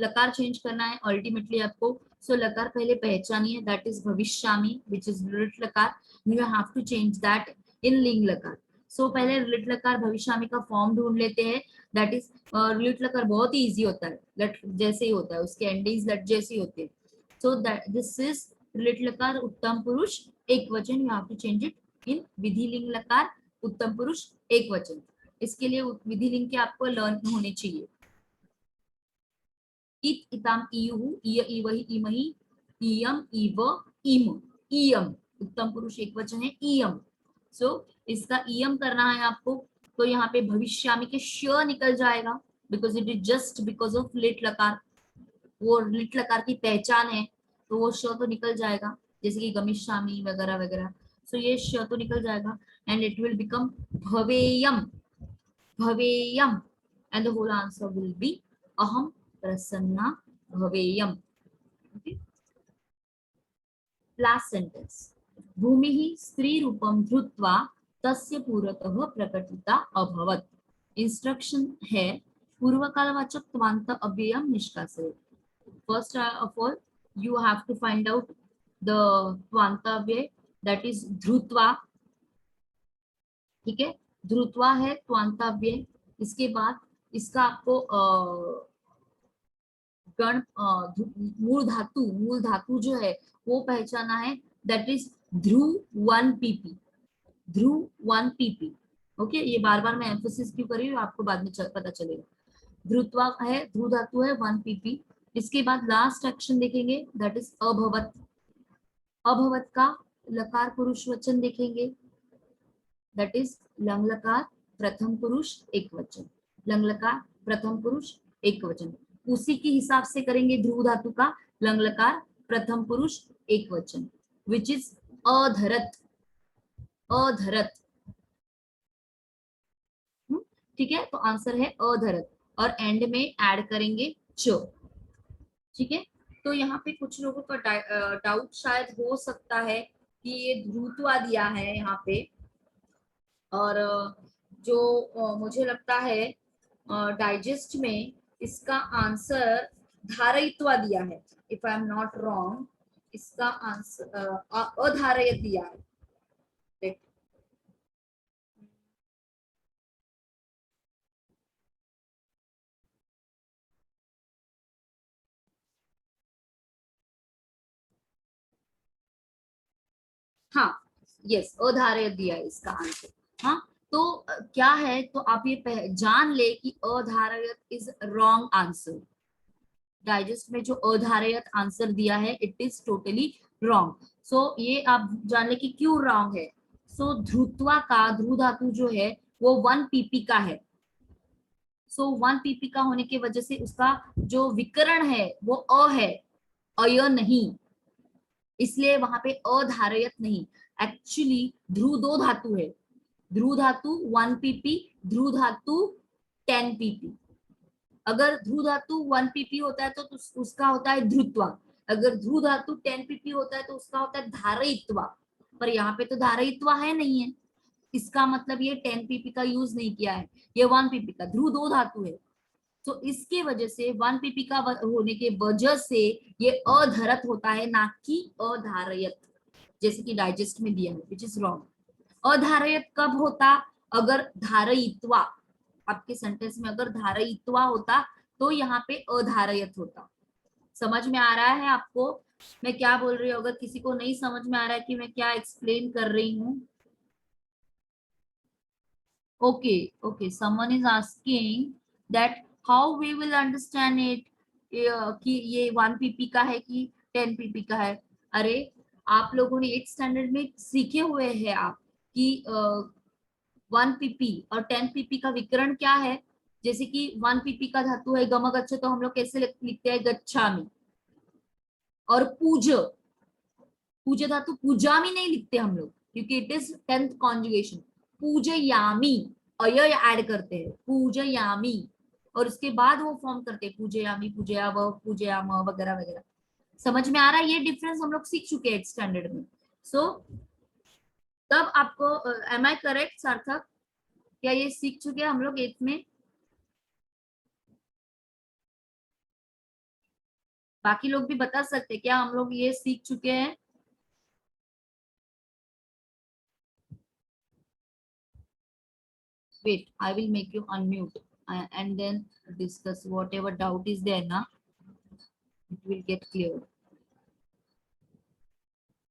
लकार चेंज करना है अल्टीमेटली आपको। सो लकार पहले पहचानिए, दैट इज भविष्यामी विच इज लिट लकार. You have to change that in लिंग लकार. सो पहले लिट लकार भविष्यामी का फॉर्म ढूंढ लेते हैं. दैट इज लिट लकार बहुत ही इजी होता है, लट जैसे ही होता है, उसके एंडिंग्स लट जैसे ही होते हैं. सो दैट दिस इज लिट लकार उत्तम पुरुष एक वचन. You have to change it in विधि लिंग लकार उत्तम पुरुष एक वचन. इसके लिए विधि लिंग के आपको लर्न होने चाहिए. इत इताम इयुहु इय इवहि इमहि इयम इव इम इयम उत्तम पुरुष एक वचन है इयम. सो इसका इयम करना है आपको. तो यहाँ पे भविष्यामी के श निकल जाएगा because it is just because of लिट लकार. वो लिट लकार की पहचान है तो वो श तो निकल जाएगा, जैसे कि गमिष्यामी वगैरह वगैरह. सो ये श तो निकल जाएगा एंड इट विल बिकम भवेयम भवेयम and the whole answer will be अहम प्रसन्ना भवेयम. Okay? Last sentence. भूमिः स्त्री रूपम धृत्वा तस्य पुरतः प्रकटिता अभवत्. इंस्ट्रक्शन है पूर्वकालवाचक त्वांत अव्ययम निष्कासयेत्. First of all, you have to find out the त्वांत अव्यय, that is ध्रुत्वा. ठीक है, ध्रुत्वा है त्वांत अव्यय. इसके बाद इसका आपको गण मूल धातु जो है वो पहचाना है, that is Dhruv 1 pp. Dhruv 1 pp. Okay, ये बार बार मैं एम्फोसिस क्यों कर रही हूँ आपको बाद में पता चलेगा. ध्रुत्वा है, ध्रुव धातु है 1 pp. इसके बाद लास्ट एक्शन देखेंगे, दैट इज अभवत. अभवत का लकार पुरुष वचन देखेंगे, दैट इज लंग लकार प्रथम पुरुष एक वचन. लंग लकार प्रथम पुरुष एक वचन. उसी के हिसाब से करेंगे ध्रुव धातु का लंग लकार प्रथम पुरुष एक वचन विच इज अधरत. अधरत. ठीक है, तो आंसर है अधरत और एंड में ऐड करेंगे च. ठीक है, तो यहाँ पे कुछ लोगों का डाउट शायद हो सकता है कि ये ध्रुत्वा दिया है यहाँ पे, और जो मुझे लगता है डाइजेस्ट में इसका आंसर धारयित्वा दिया है. If I am not wrong, इसका आंसर अधारयत दिया है. हाँ, यस, अधारयत दिया है इसका आंसर. हाँ, तो क्या है, तो आप ये जान ले कि अधारयत इज रॉन्ग आंसर. डाइजेस्ट में जो अधारयत आंसर दिया है इट इज टोटली रॉन्ग. सो ये आप जान ले कि क्यों रॉन्ग है. सो ध्रुत्वा का ध्रुव धातु जो है वो 1 pp का है. सो 1 pp का होने की वजह से उसका जो विकरण है वो अ है, अय नहीं, इसलिए वहां पे अधारयत नहीं. एक्चुअली ध्रुव 2 धातु है. ध्रुव धातु 1 pp, ध्रुव धातु 10 pp. अगर ध्रुव धातु 1 pp होता है तो उसका होता है ध्रुत्वा. अगर ध्रुव धातु 10 pp होता है तो उसका होता है धारयित्वा. पर यहाँ पे तो धारयित्वा है नहीं है, इसका मतलब ये 10 pp का यूज नहीं किया है, ये 1 pp का. ध्रुव 2 धातु है, तो इसके वजह से 1 pp का होने के वजह से ये अधरत होता है, ना कि अधारयत जैसे कि डाइजेस्ट में दिया है, विच इज रॉन्ग. अधारयत कब होता, अगर धारयित्वा, आपके सेंटेंस में अगर धारयित्वा होता तो यहाँ पे अधारयत होता. समझ में आ रहा है आपको मैं क्या बोल रही हूँ? अगर किसी को नहीं समझ में आ रहा है कि मैं क्या एक्सप्लेन कर रही हूँ. Okay okay, someone is asking that how we will understand it कि ये 1 pp का है कि 10 pp का है. अरे आप लोगों ने 8th स्टैंडर्ड में सीखे हुए हैं आप कि 1 pp और 10 pp का विकरण क्या है. जैसे कि 1 pp का धातु है गमगच्छ, तो हम लोग कैसे लिखते हैं, गच्छामि. और पूज, पूज धातु पूजामी नहीं लिखते हम लोग क्योंकि इट इज 10th कॉन्जुगेशन. पूजयामी, अय ऐड करते हैं, पूजयामी, और उसके बाद वो फॉर्म करते हैं पूजयामी, पूजयाव, पूजयाम वगैरह वगैरह. समझ में आ रहा है? ये डिफरेंस हम लोग सीख चुके हैं 8th स्टैंडर्ड में. सो तब आपको एम आई करेक्ट सार्थक, क्या ये सीख चुके हैं हम लोग 8th में? बाकी लोग भी बता सकते हैं क्या हम लोग ये सीख चुके हैं? Wait, I will make you unmute and then discuss whatever doubt is there na, it will get clear.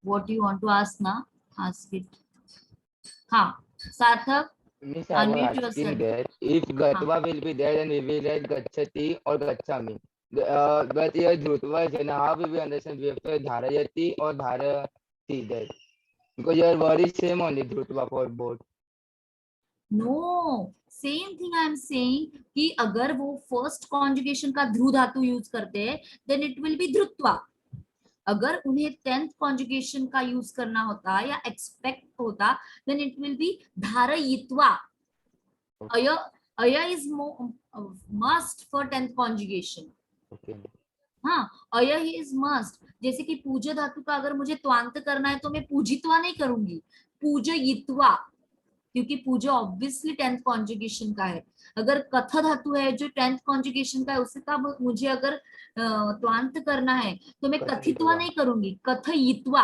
What you want to ask na, ask it. हाँ, सार्थक, Miss, I was unmute asking yourself. that if Gatva will be there, then we will write Gachati or Gachami. But here Dhrutva is, and how will we understand? We have to Dharayati or Dharati there. Because your word is same only Dhrutva for both. No, same thing I am saying कि अगर वो first conjugation का ध्रु धातु use करते हैं then it will be ध्रुत्वा. अगर उन्हें 10th conjugation का यूज करना होता या एक्सपेक्ट होता देन इट विल बी धारयित्वा. अय अय is must for 10th conjugation. Okay. हाँ, अय ही इज मस्ट. जैसे कि पूज्य धातु का अगर मुझे त्वांत करना है तो मैं पूजित्वा नहीं करूंगी, पूजयित्वा, क्योंकि पूजा ऑब्वियसली 10th कॉन्जुगेशन का है. अगर कथ धातु है जो 10th कॉन्जुगेशन का है उससे का मुझे अगर त्वांत करना है तो मैं कथित्वा. कथित्वा नहीं करूंगी, कथयित्वा.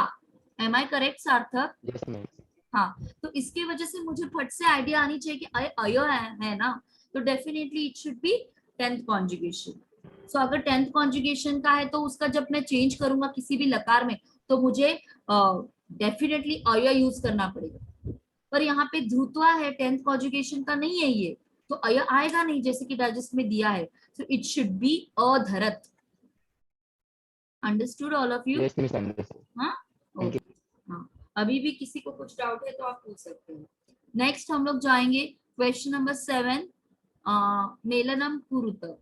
एम आई करेक्ट सार्थक? Yes, ma'am. हाँ, तो इसके वजह से मुझे फट से आइडिया आनी चाहिए कि अय है ना, तो definitely it should be 10th conjugation. So अगर 10th कॉन्जुगेशन का है तो उसका जब मैं चेंज करूंगा किसी भी लकार में तो मुझे डेफिनेटली अय यूज करना पड़ेगा. पर यहाँ पे ध्रुत्वा है, 10th कॉन्जुगेशन का नहीं है ये, तो अय आएगा नहीं जैसे कि डाइजेस्ट में दिया है. सो इट शुड बी अधरत. Understood all of you? Yes, Miss, understood. हाँ, Thank you. हाँ. अभी भी किसी को कुछ डाउट है तो आप पूछ सकते हैं. नेक्स्ट हम लोग जाएंगे क्वेश्चन नंबर 7. मेलनम कुरुत.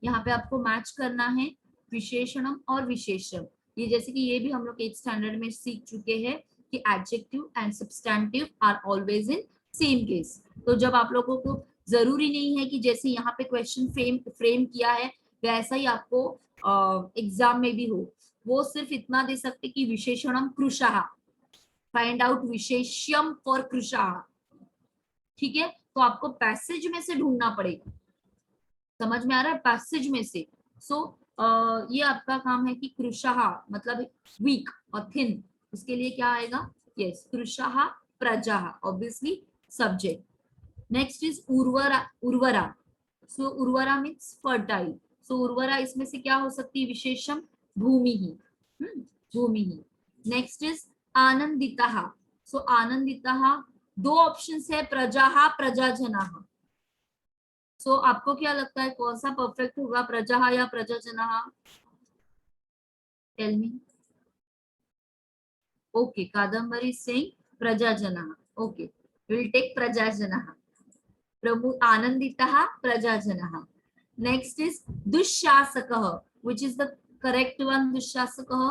यहाँ पे आपको मैच करना है विशेषणम और विशेषण. ये जैसे कि ये भी हम लोग 8th स्टैंडर्ड में सीख चुके हैं कि adjective and substantive are always in same case. तो जब आप लोगों को जरूरी नहीं है कि जैसे यहाँ पे क्वेश्चन फ्रेम किया है वैसा ही आपको एग्जाम में भी हो. वो सिर्फ इतना दे सकते कि विशेषणम कृशः, फाइंड आउट विशेष्यम फॉर कृशः. ठीक है, तो आपको पैसेज में से ढूंढना पड़ेगा. समझ में आ रहा है? पैसेज में से. सो ये आपका काम है कि कृशः मतलब वीक और थिन, उसके लिए क्या आएगा? यस, कृशः प्रजा, ऑब्वियसली सब्जेक्ट. नेक्स्ट इज उर्वरा. उर्वरा, सो उर्वरा मीन्स फर्टाइल. सो उर्वरा इसमें से क्या हो सकती है? विशेषण भूमि ही. भूमि ही. Next is आनंदितः. सो आनंदितः दो ऑप्शंस है, प्रजा प्रजाजनः. सो आपको क्या लगता है कौन सा परफेक्ट होगा, प्रजा या प्रजाजनः? Tell me. Okay, Kadambari Singh प्रजाजनः. ओके, विल टेक प्रजाजनः. प्रभु आनंदितः प्रजाजनः. नेक्स्ट इज दुःशासकः, which is the correct one? दुःशासकः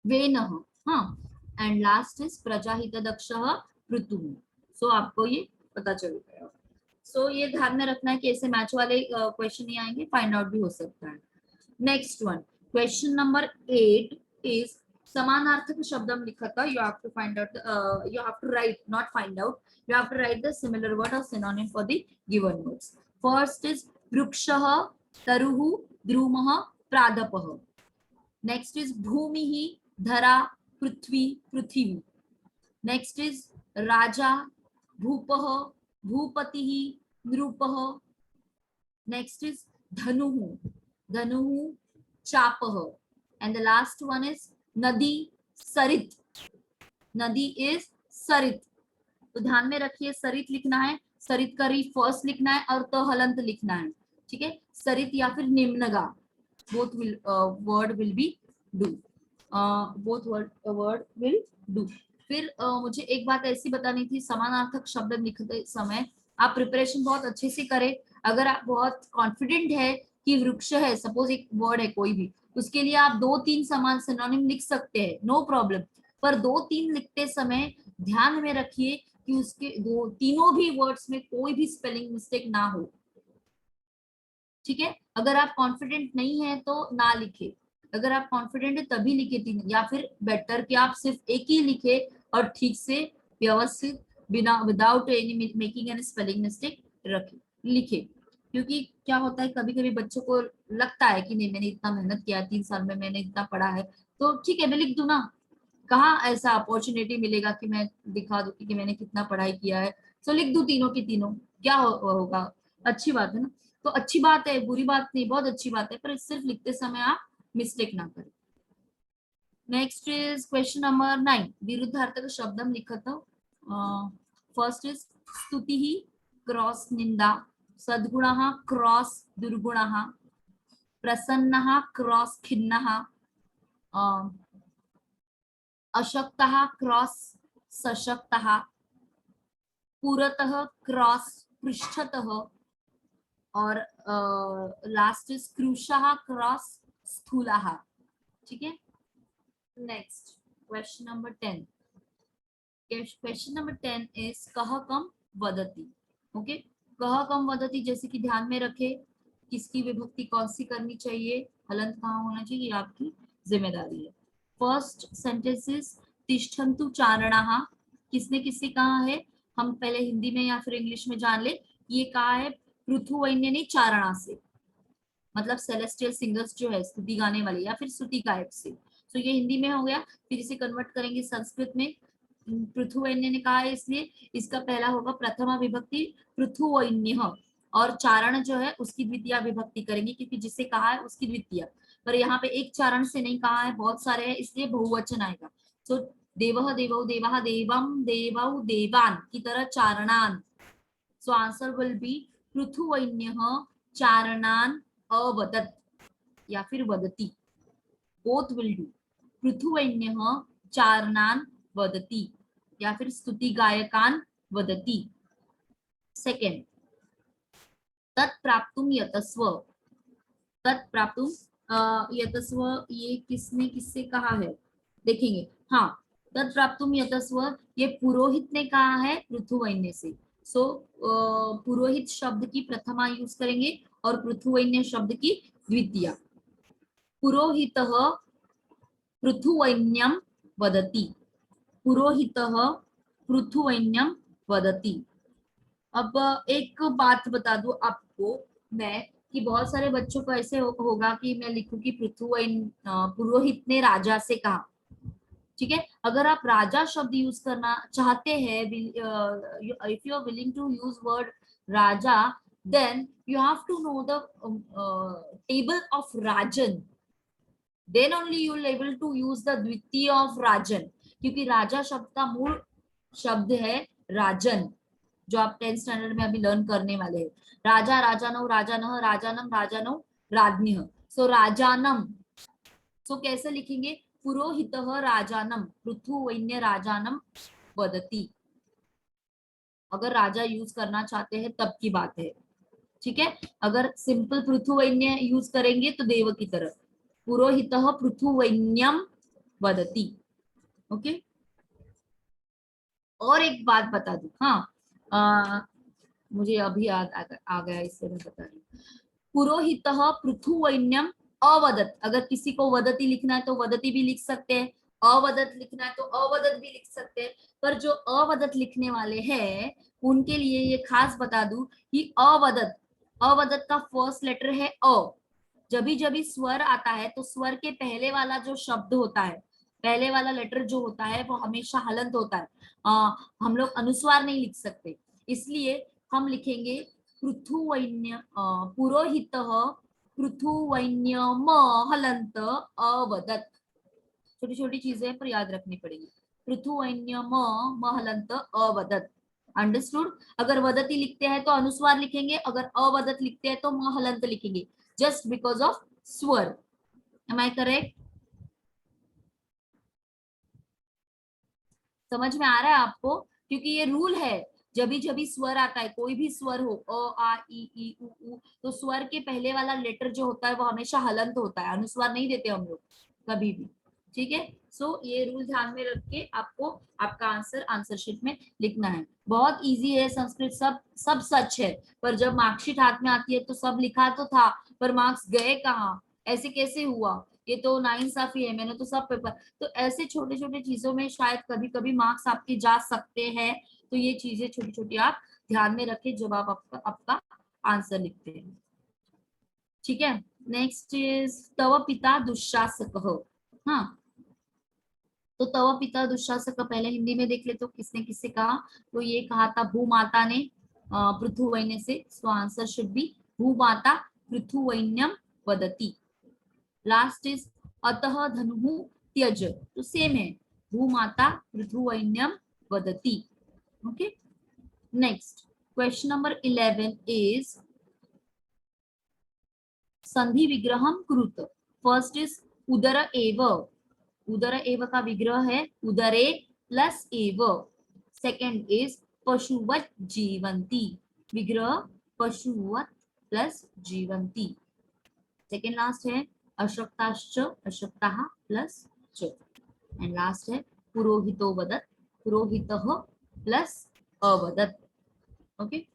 वेनः. हाँ, एंड लास्ट इज प्रजाहितदक्षः पृथुः. सो आपको ये पता चल गया. सो ये ध्यान में रखना है कि ऐसे मैच वाले क्वेश्चन नहीं आएंगे, फाइंड आउट भी हो सकता है. Next one, question number 8 is समानार्थक शब्दम लिखता. You have to find out, you have to write, not find out, you have to write the similar word or synonym for the given words. First is vrukshah, taruhu, drumah, pradapah. Next is bhumihi, dhara, prithvi, prithvi. Next is raja, bhupah, bhupatihi, nrupah. Next is dhanuhu, dhanuhu, chapah. And the last one is nadi, sarit. Nadi is sarit. तो ध्यान में रखिए, सरित लिखना है, सरित का री first लिखना है और तो हलंत लिखना है. ठीक है, सरित या फिर निम्नगा, both word will be do. Both word will do. फिर मुझे एक बात ऐसी बतानी थी, समानार्थक शब्द लिखते समय आप प्रिपरेशन बहुत अच्छे से करें. अगर आप बहुत कॉन्फिडेंट है कि वृक्ष है, सपोज एक वर्ड है कोई भी, उसके लिए आप 2-3 समान सिनोनिम लिख सकते हैं, नो प्रॉब्लम. पर 2-3 लिखते समय ध्यान में रखिए कि उसके तीनों भी वर्ड्स में कोई भी स्पेलिंग मिस्टेक ना हो. ठीक है, अगर आप कॉन्फिडेंट नहीं है तो ना लिखे. अगर आप कॉन्फिडेंट है तभी लिखे 3, या फिर बेटर कि आप सिर्फ एक ही लिखे और ठीक से व्यवस्थित, बिना without any making any spelling mistake रखे लिखे. क्योंकि क्या होता है कभी कभी बच्चों को लगता है कि नहीं मैंने इतना मेहनत किया 3 साल में मैंने इतना पढ़ा है, तो ठीक है मैं लिख दूं ना, कहाँ ऐसा अपॉर्चुनिटी मिलेगा कि मैं दिखा दूं कि मैंने कितना पढ़ाई किया है। तो लिख दूं तीनों की तीनों, क्या होगा, अच्छी बात है ना। तो अच्छी बात है, बुरी बात नहीं, बहुत अच्छी बात है, पर सिर्फ लिखते समय आप मिस्टेक ना करें। नेक्स्ट इज क्वेश्चन नंबर 9, विरुद्धार्थक शब्दम लिखत। फर्स्ट इज स्तुति क्रॉस निंदा, सद्गुणः क्रॉस दुर्गुणः, प्रसन्नः क्रॉस खिन्नः, अशक्तः क्रॉस सशक्तः, पुरतः क्रॉस पृष्ठतः, और लास्ट इज कृशः क्रॉस स्थूलः। ठीक है। Next question number 10, question number 10 is कह कम वदति। ओके, कह कम वदति जैसे कि ध्यान में रखे किसकी विभक्ति कौन सी करनी चाहिए, हलंत कहाँ होना चाहिए, ये आपकी जिम्मेदारी है। फर्स्ट सेंटेंस इज तिष्ठन्तु चारणाः, किसने किससे कहा है, हम पहले हिंदी में या फिर इंग्लिश में जान ले। ये कहा है पृथुवैन्य ने चारणा से, मतलब सेलेस्टियल सिंगर्स जो है स्तुति गाने वाले या फिर स्तुति गायक से। तो ये हिंदी में हो गया, फिर इसे कन्वर्ट करेंगे संस्कृत में। पृथुवैन्य ने कहा है इसलिए इसका पहला होगा प्रथमा विभक्ति पृथुवैन्य, और चारण जो है उसकी द्वितीय विभक्ति करेंगे क्योंकि जिसे कहा है उसकी द्वितीय। पर यहाँ पे एक चारण से नहीं कहा है, बहुत सारे हैं इसलिए बहुवचन आएगा। तो देवः देवौ देवः देवम देवौ देवान की तरह चारणान। सो आंसर विल बी पृथुवैन्यः चारणान अवदत् या फिर वदति, बोथ विल डू। पृथुवैन्यः चारणान वदति या फिर स्तुति गायकान वदति। सेकेंड, तत्प्राप्तुम यतस्व, तत्प्राप्तुम यतस्व ये किसने किससे कहा है देखेंगे। हाँ, तत्प्राप्तुम यतस्व ये पुरोहित ने कहा है पृथुवैन्य से। सो पुरोहित शब्द की प्रथमा यूज करेंगे और पृथुवैन्य शब्द की द्वितीय। पुरोहितः पृथुवैन्यं वदति, पुरोहितः पृथुवैन्यं वदति। अब एक बात बता दूं आपको मैं कि बहुत सारे बच्चों को ऐसे होगा कि मैं लिखूं कि पुरोहित ने राजा से कहा। ठीक है, अगर आप राजा शब्द यूज करना चाहते हैं, if you are willing to use word राजा, then you have to know the table of राजन, then only you will able to use the द्वितीय of राजन, क्योंकि राजा शब्द का मूल शब्द है राजन, जो आप 10th स्टैंडर्ड में अभी लर्न करने वाले हैं। राजा राजानौ राजानः राजानम राजानौ राज्ञः। सो राजानम, सो कैसे लिखेंगे, पुरोहितः राजानम पृथुवैन्य राजानम वदति। अगर राजा यूज करना चाहते हैं तब की बात है। ठीक है, अगर सिंपल पृथुवैन्य यूज करेंगे तो देव की तरह, पुरोहितः पृथुवैन्यम वदति। ओके, और एक बात बता दूं, हाँ मुझे अभी याद आ गया इसलिए मैं बता रही हूँ। पुरोहितः पृथुवैन्यम अवदत, अगर किसी को वदति लिखना है तो वदति भी लिख सकते हैं, अवदत लिखना है तो अवदत भी लिख सकते हैं। पर जो अवदत लिखने वाले हैं उनके लिए ये खास बता दूं कि अवदत, अवदत का फर्स्ट लेटर है अ। जब भी स्वर आता है तो स्वर के पहले वाला जो शब्द होता है, पहले वाला लेटर जो होता है वो हमेशा हलंत होता है। हम लोग अनुस्वार नहीं लिख सकते, इसलिए हम लिखेंगे पृथुवैन्य पुरोहितः पृथुवैन्यम हलंत अवदत्। छोटी छोटी चीजें पर याद रखनी पड़ेगी। पृथुवैन्यम हलंत अवदत्, अंडरस्टूड। अगर वदति लिखते हैं तो अनुस्वार लिखेंगे, अगर अवदत लिखते हैं तो हलंत लिखेंगे, जस्ट बिकॉज ऑफ स्वर। Am I correct? समझ में आ रहा है आपको? क्योंकि ये रूल है, जब भी स्वर आता है, कोई भी स्वर हो, अ आ ई उ, तो स्वर के पहले वाला लेटर जो होता है वो हमेशा हलंत होता है, अनुस्वार नहीं देते हम लोग कभी भी। ठीक है, सो ये रूल ध्यान में रख के आपको आपका आंसर शीट में लिखना है। बहुत इजी है संस्कृत, सब सच है, पर जब मार्कशीट हाथ में आती है तो सब लिखा तो था पर मार्क्स गए कहाँ, ऐसे कैसे हुआ, ये तो नाइंसाफी है, मैंने तो सब पेपर। तो ऐसे छोटे छोटे चीजों में शायद कभी कभी मार्क्स आपके जा सकते हैं, तो ये चीजें छोटी छोटी आप ध्यान में रखें जब आप आपका आंसर लिखते हैं। ठीक है, नेक्स्ट इज तव पिता दुशासकः। हाँ, तो तव पिता दुशासक का पहले हिंदी में देख ले तो किसने किससे कहा, तो ये कहा था भूमाता ने पृथुवैन्य से। सो आंसर शुड बी भूमाता पृथुवैन्यम वदति। लास्ट इज अतः धनु त्यज, तो सेम है, भूमाता पृथुवैन्यम वदति। Okay, next question number 11 is संधि विग्रहम कुरुत। फर्स्ट इज उदर एव, उदर एव का विग्रह है उदरे प्लस एव। सेकंड इज पशुवत जीवंती, विग्रह पशुवत प्लस जीवंती। सेकंड लास्ट है अशक्ताश्च अशक्ताः प्लस च। एंड लास्ट है पुरोहितो वदत, पुरोहितः प्लस अवदत। Okay,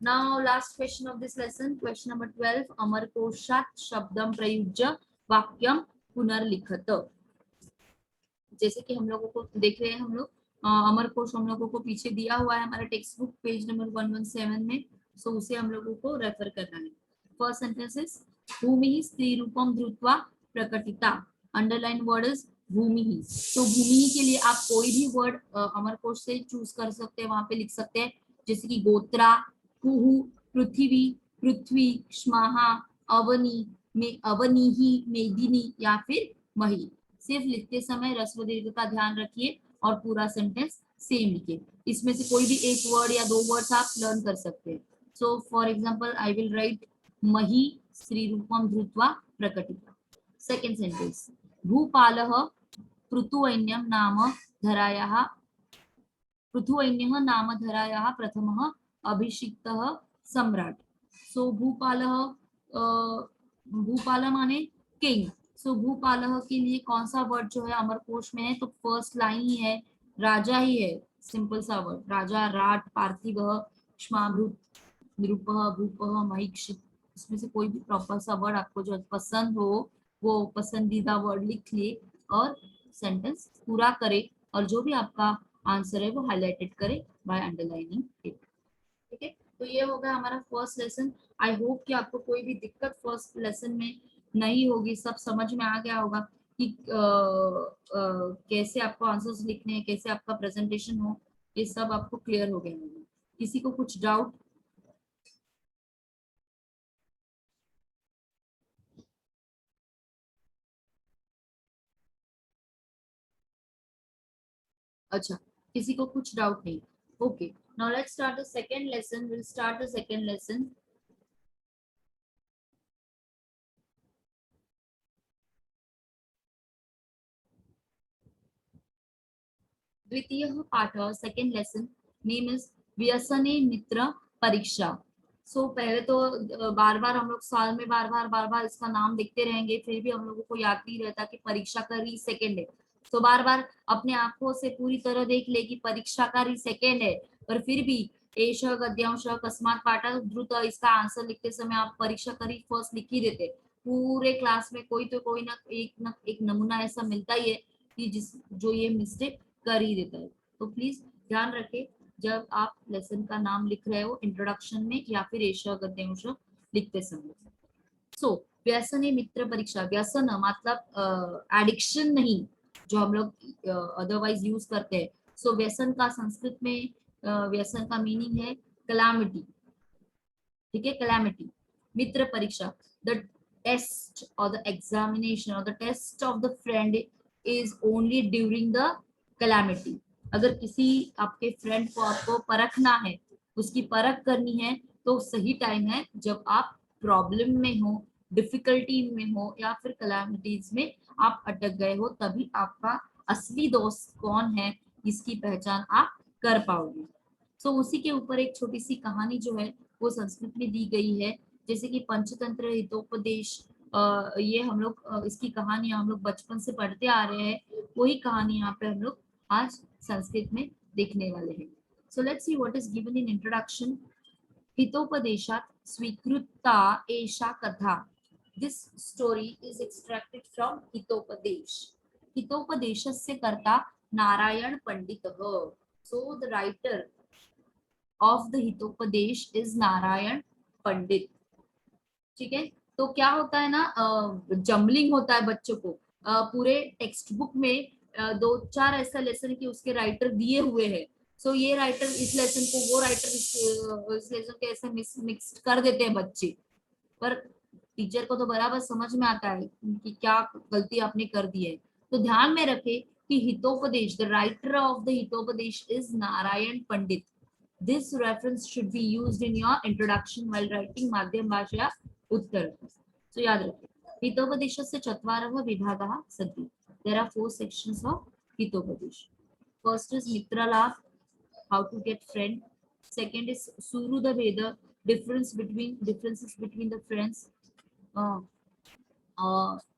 now last question of this lesson, question number 12, अमरकोशात शब्दम प्रयुज्य वाक्यम पुनर्लिखत। जैसे कि हम लोगों को देख रहे हैं, हम लोग अमरकोश हम लोगों को पीछे दिया हुआ है हमारा टेक्स्ट बुक पेज नंबर 117 में, सो उसे हम लोगों को रेफर करना है। फर्स्ट सेंटेंस इज भूमि स्त्री रूपम धृत्वा प्रकटिता, अंडरलाइन वर्ड इज भूमि। तो भूमि के लिए आप कोई भी वर्ड अमरकोश से चूज कर सकते हैं, वहां पे लिख सकते हैं, जैसे कि गोत्रा, कुहु, पृथ्वी, पृथ्वी, श्माहा, अवनी, में अवनीही, मेदिनी या फिर मही। सिर्फ लिखते समय रस्व दीर्घ का ध्यान रखिए और पूरा सेंटेंस सेम लिखिए। इसमें से कोई भी एक वर्ड या 2 वर्ड्स आप लर्न कर सकते हैं। So for example I will right मही श्री रूपम धृत्वा प्रकटिता। सेकंड सेंटेंस भूपालः पृथुवैन्यं नाम धरायाः, पृथुवैन्यः नाम धरायाः प्रथमः अभिषिक्तः सम्राट। सो भूपालः, भूपाल माने किंग। सो भूपालः के लिए कौन सा वर्ड जो है अमरकोश में है, तो फर्स्ट लाइन ही है, राजा ही है, सिंपल सा वर्ड राजा। राट, पार्थिवः, क्ष्माभृत, निरूपः, भूपः, महीक्षित। इसमें से कोई भी प्रॉपर सा वर्ड आपको जो पसंद हो वो पसंदीदा वर्ड लिख ले और सेंटेंस पूरा करे, और जो भी आपका आंसर है वो हाईलाइटेड करे बाय अंडरलाइनिंग इट। ठीक है, तो ये हो गया हमारा फर्स्ट लेसन। आई होप कि आपको कोई भी दिक्कत फर्स्ट लेसन में नहीं होगी, सब समझ में आ गया होगा कि कैसे आपको आंसर्स लिखने हैं, कैसे आपका प्रेजेंटेशन हो, ये सब आपको क्लियर हो गया होगा। किसी को कुछ डाउट? अच्छा, किसी को कुछ डाउट नहीं? Okay, now let's start the second lesson. Will start the second lesson. द्वितीयः पाठः, सेकंड लेसन, नेम इज व्यसने मित्र परीक्षा। सो पहले तो बार बार हम लोग साल में बार बार इसका नाम देखते रहेंगे, फिर भी हम लोगों को याद नहीं रहता कि परीक्षा का री सेकेंड है। तो बार बार अपने आंखों से पूरी तरह देख ले कि परीक्षा का री सेकेंड है, पर फिर भी एष गद्यांश कस्मात पाठ द्रुत, इसका आंसर लिखते समय आप परीक्षा का री फर्स्ट लिख ही देते। पूरे क्लास में कोई तो कोई ना एक नमूना ऐसा मिलता ही है कि जिस जो ये मिस्टेक कर ही देता है। तो प्लीज ध्यान रखें जब आप लेसन का नाम लिख रहे हो इंट्रोडक्शन में या फिर एष गद्यांश लिखते समय। सो व्यसन मित्र परीक्षा, व्यसन मतलब एडिक्शन नहीं जो हम लोग अदरवाइज यूज करते हैं। सो व्यसन का संस्कृत में व्यसन का मीनिंग है कैलामिटी। ठीक है, कैलामिटी। मित्र परीक्षा, द टेस्ट और द एग्जामिनेशन और the test of the friend is only during the calamity. अगर किसी आपके फ्रेंड को आपको परखना है, उसकी परख करनी है, तो सही टाइम है जब आप प्रॉब्लम में हो, डिफिकल्टी में हो या फिर कैलामिटीज में आप अटक गए हो, तभी आपका असली दोस्त कौन है इसकी पहचान आप कर पाओगे। सो उसी के ऊपर एक छोटी सी कहानी जो है वो संस्कृत में दी गई है, जैसे कि पंचतंत्र हितोपदेश। ये हम लोग इसकी कहानी हम लोग बचपन से पढ़ते आ रहे हैं, वही कहानी यहाँ पे हम लोग आज संस्कृत में देखने वाले हैं। So let's see what is given in introduction. हितोपदेशात स्वीकृता एषा कथा। This story is extracted from Hitopadesh. हितोपदेशस्य कर्ता नारायण पंडितः। So the writer of the Hitopadesh is Narayan Pandit. ठीक है, तो क्या होता है ना, जम्बलिंग होता है बच्चों को। पूरे टेक्स्ट बुक में 2-4 ऐसा लेसन कि उसके राइटर दिए हुए हैं। सो ये राइटर इस लेसन को, वो राइटर इस लेसन को ऐसे मिक्स कर देते हैं बच्चे। पर टीचर को तो बराबर समझ में आता है कि क्या गलती आपने कर दी है। तो ध्यान में रखे कि Hitopadesha, the writer of the Hitopadesha is Narayan Pandit. This reference should be used in your introduction while writing माध्यम भाषा उत्तर। तो याद रखें, हितोपदेशस्य चत्वारः विभागाः सन्ति। There are 4 sections of Hitopadesha. First is Mitralap, how to get friend. Second is Suruda Veda, differences between the friends.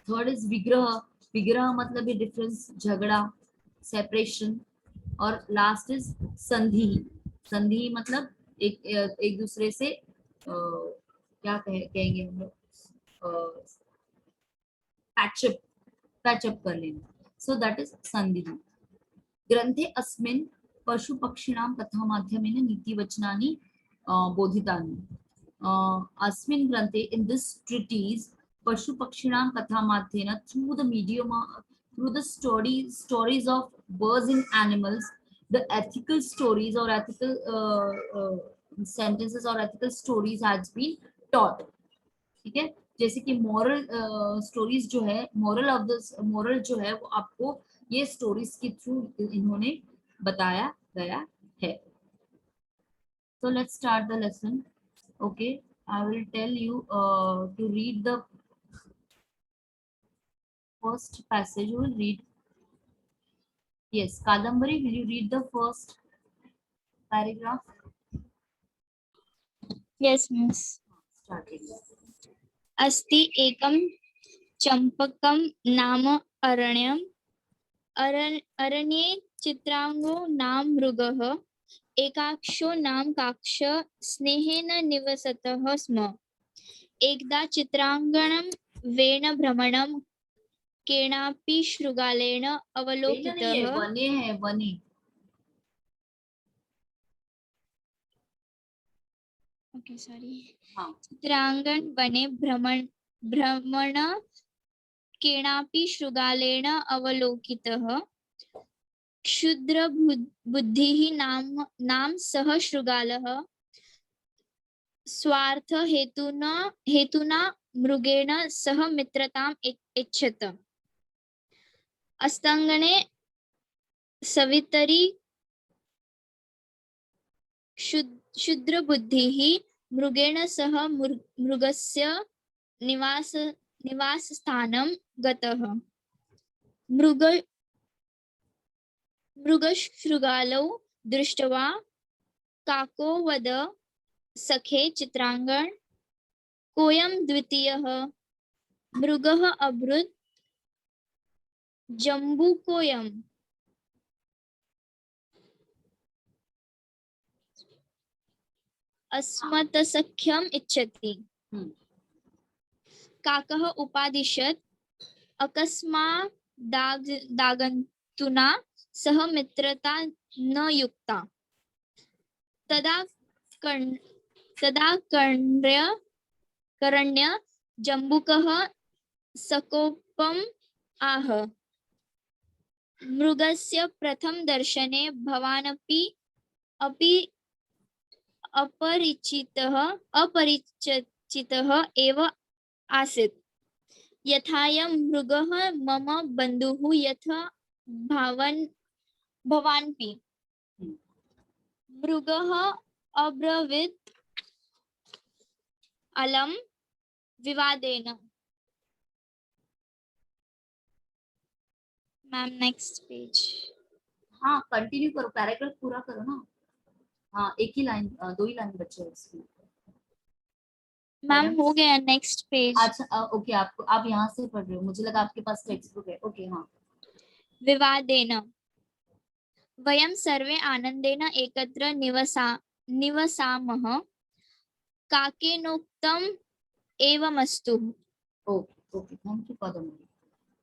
Third is Vigraha. Vigraha मतलब है difference, झगड़ा, separation. और लास्ट इज संधि। संधि मतलब एक दूसरे से क्या कहेंगे हम लोग, पैचअप कर लेना। सो दैट इज संधि। ग्रंथे अस्मिन् पशु पक्षिणां कथा माध्यमेन नीतिवचनानि बोधितानि। अस्मिन् ग्रंथे, इन दिस ट्रीटीज, पशु पक्षिणां कथा माध्यमेन, through the medium, through the stories of birds and animals, the ethical stories or ethical sentences or ethical stories has been taught. ठीक है, जैसे कि मॉरल स्टोरीज जो है, मोरल जो है वो आपको ये स्टोरीज के थ्रू इन्होंने बताया गया है। So let's start the lesson. Okay, I will tell you to read the first passage. You will read. Yes, Kadambari, will you read the first paragraph? Yes, miss. Start it. अस्ति एकं चम्पकं नाम अरण्यम्। अरण्ये चित्रांगो नाम मृगः, एकाक्षो नाम काक्ष स्नेहेन निवसतः स्म। एकदा चित्रांगणं वेन भ्रमणं केनापि शृगालेन नहीं है, अवलोकितः। वने है, वने। Okay sorry. हाँ, चित्रांगण वने भ्रमण केनापि शृगालेन अवलोकितः। क्षुद्र बुद्धिः नाम सह शृगालः, स्वार्थ हेतुना मृगेण सह मित्रताम् इच्छत। अस्तांगणे सवितरी क्षुद्र बुद्धिः मृगेण सह मृगस्य निवासस्थानं गतः। मृगशृगालौ दृष्ट्वा काको वद सखे चित्रांगण कोऽयं द्वितीयः। मृगः अब्रुद जम्बूकोऽयम्। अस्मत्सख्यम् इच्छति। काकः उपादिशत् अकस्मादागन्तुना सह मित्रता न युक्ता। तदा करण्य जम्बूकः सकोपम् आह। मृगस्य प्रथम दर्शने भवानपि अपरिचितः एव आसीत्। यथायं मृगः मम बन्धुः यथा भवानपि। मृगः अब्रवीत् अलं विवादेन। Ma'am next page. हाँ कंटिन्यू करो, पैराग्राफ पूरा करो ना। हाँ, एक ही लाइन, 2 ही लाइन बचे हैं इसमें। मैम हो गया, नेक्स्ट पेज। अच्छा ओके, आप यहाँ से पढ़ रहे हो, मुझे लगा आपके पास टेक्स्ट बुक है। ओके हाँ। विवादेन वयं सर्वे आनंदेन एकत्र निवसामः। काकेनोक्तम् एवमस्तु। Okay, thank you for the movie.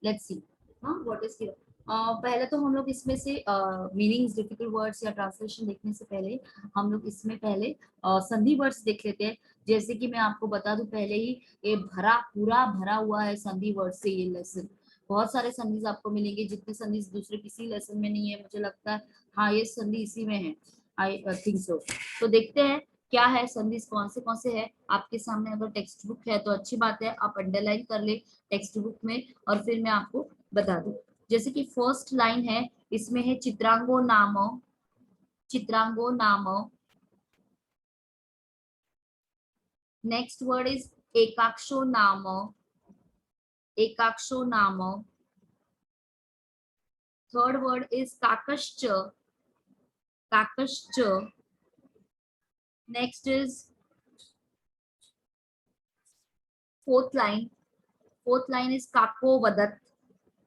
Let's see. What is here? पहले तो हम लोग इसमें से मीनिंग्स, डिफिकल्ट वर्ड्स या ट्रांसलेशन देखने से पहले हम लोग इसमें पहले संधि वर्ड्स देख लेते हैं। जैसे कि मैं आपको बता दूं पहले ही, ये पूरा भरा हुआ है संधि वर्ड से ये लेसन। बहुत सारे संधिज आपको मिलेंगे, जितने संधिज दूसरे किसी लेसन में नहीं है मुझे लगता है। हाँ, ये संधि इसी में है, आई थिंक सो। तो देखते हैं क्या है संधिज, कौन से है आपके सामने। अगर टेक्स्ट बुक है तो अच्छी बात है, आप अंडरलाइन कर ले टेक्स्ट बुक में और फिर मैं आपको बता दूं। जैसे कि फर्स्ट लाइन है, इसमें है चित्रांगो नाम, चित्रांगो नाम। नेक्स्ट वर्ड इज एकाक्षो नाम, एकाक्षो नाम। थर्ड वर्ड इज काकश्च, काकश्च। Next is fourth line, fourth line is काको वदत,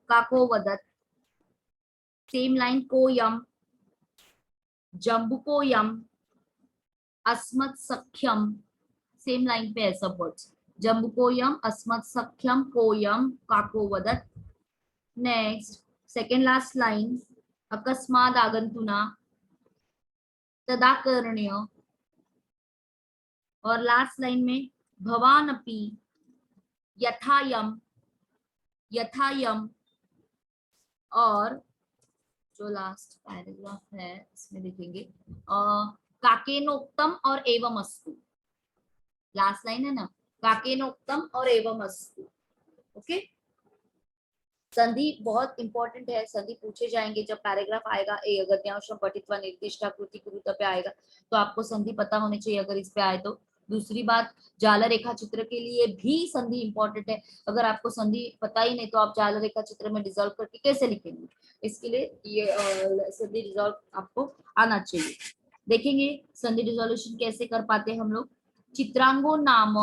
काको वदत। सेम लाइन कोयम, जम्बुकोयम, अस्मत् सख्यम। सेम लाइन पे है सब वर्ड्स, जम्बुकोयम, अस्मत् सख्यम, कोयम, काको वदत। नेक्स्ट सेकेंड लास्ट लाइन, अकस्माद आगंतुना, तदाकर्ण्य। और लास्ट लाइन में भवानपि, यथायम, यथायम। और जो लास्ट पैराग्राफ है इसमें देखेंगे काकेनोक्तम और एवं अस्तु। लास्ट लाइन है ना, काकेनोक्तम और एवं अस्तु। ओके, संधि बहुत इंपॉर्टेंट है, संधि पूछे जाएंगे जब पैराग्राफ आएगा। ए गद्यांशम पठित्वा निर्दिष्टा कृति कुरुता पे आएगा तो आपको संधि पता होनी चाहिए अगर इस पे आए तो। दूसरी बात, जाल रेखा चित्र के लिए भी संधि इंपॉर्टेंट है। अगर आपको संधि पता ही नहीं तो आप जाल रेखा चित्र में डिजॉल्व करके कैसे लिखेंगे, इसके लिए ये संधि डिजॉल्व आपको आना चाहिए। देखेंगे संधि डिजोल्यूशन कैसे कर पाते हैं हम लोग। चित्रांगो नाम,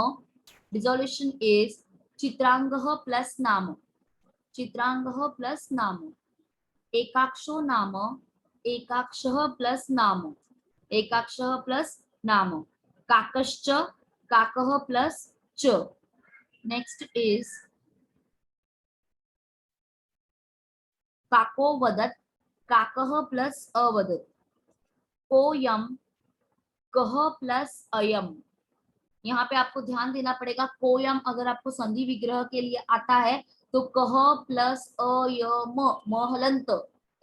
डिजोल्यूशन इज चित्रांगः प्लस नाम, चित्रांगः प्लस नाम। एकाक्षो नाम, एकाक्षः प्लस नाम, एकाक्षः प्लस नाम। काकश्च, काकः प्लस च। नेक्स्ट इज काको वदत, काकः प्लस अवदत। कोयम, कह प्लस अयम। यहाँ पे आपको ध्यान देना पड़ेगा, कोयम अगर आपको संधि विग्रह के लिए आता है तो कह प्लस अयम, महलंत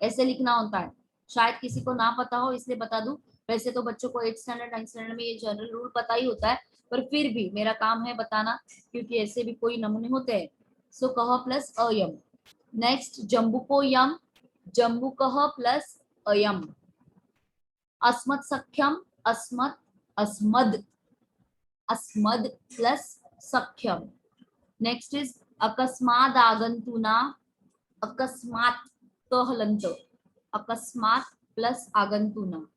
ऐसे लिखना होता है। शायद किसी को ना पता हो इसलिए बता दूं, वैसे तो बच्चों को 8th स्टैंडर्ड 9th स्टैंडर्ड में ये जनरल रूल पता ही होता है, पर फिर भी मेरा काम है बताना क्योंकि ऐसे भी कोई नमूने होते हैं। सो कह प्लस अयम। नेक्स्ट जम्बुको यम, जम्बुकह प्लस अयम। अस्मत् सख्यम, अस्मत्, अस्मद, अस्मद प्लस सख्यम। नेक्स्ट इज अकस्माद आगंतुना, अकस्मात हलंत, अकस्मात प्लस आगंतुना।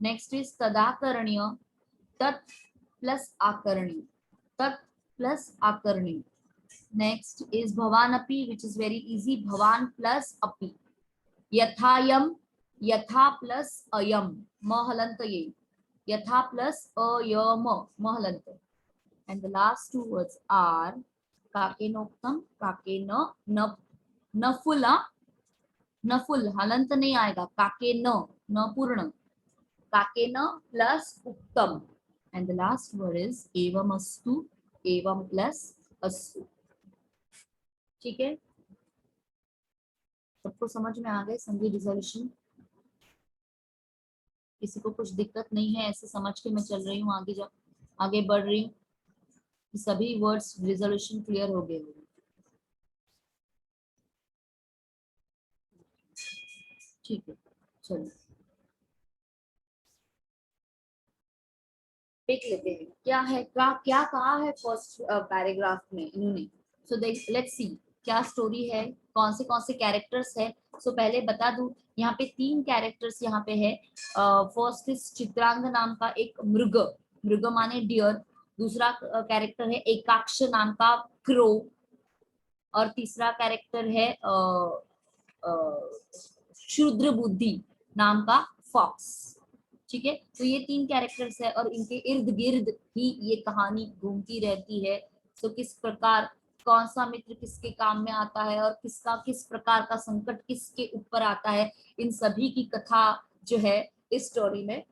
नेक्स्ट इज तदाकर्ण्य, तत् प्लस आकर्णी, तत् प्लस आकर्णी। नेक्स्ट इज भवानपि विच इज वेरी इजी, भवान प्लस अपि। यथायम, यथा प्लस अयम, महलंत ये, यथा प्लस अयम, महलंत। And the last two words are काकेनोक्तम, काकेन, नफुला, नफुल हलंत नहीं आएगा, काकेन, न पूर्ण, काकेन प्लस उक्तम। And the last word is एवं अस्तु, एवं प्लस अस्तु। ठीक है, सबको समझ में आ गए संधि डिसोल्यूशन? किसी को कुछ दिक्कत नहीं है? ऐसे समझ के मैं चल रही हूँ आगे, जब आगे बढ़ रही हूँ सभी वर्ड्स रिजोल्यूशन क्लियर हो गए। ठीक है, चलो देख लेते हैं क्या है, क्या कहा है फर्स्ट पैराग्राफ में इन्होंने। सो लेट्स सी क्या स्टोरी है, कौन से कैरेक्टर्स है। सो पहले बता दूं, यहाँ पे 3 कैरेक्टर्स यहाँ पे है। फर्स्ट इज चित्रांग नाम का एक मृग, मृग माने डियर। दूसरा कैरेक्टर है एकाक्ष नाम का क्रो, और तीसरा कैरेक्टर है क्षुद्र बुद्धि नाम का फॉक्स। ठीक है, तो ये 3 कैरेक्टर्स है और इनके इर्द गिर्द ही ये कहानी घूमती रहती है। तो किस प्रकार कौन सा मित्र किसके काम में आता है और किसका किस प्रकार का संकट किसके ऊपर आता है, इन सभी की कथा जो है इस स्टोरी में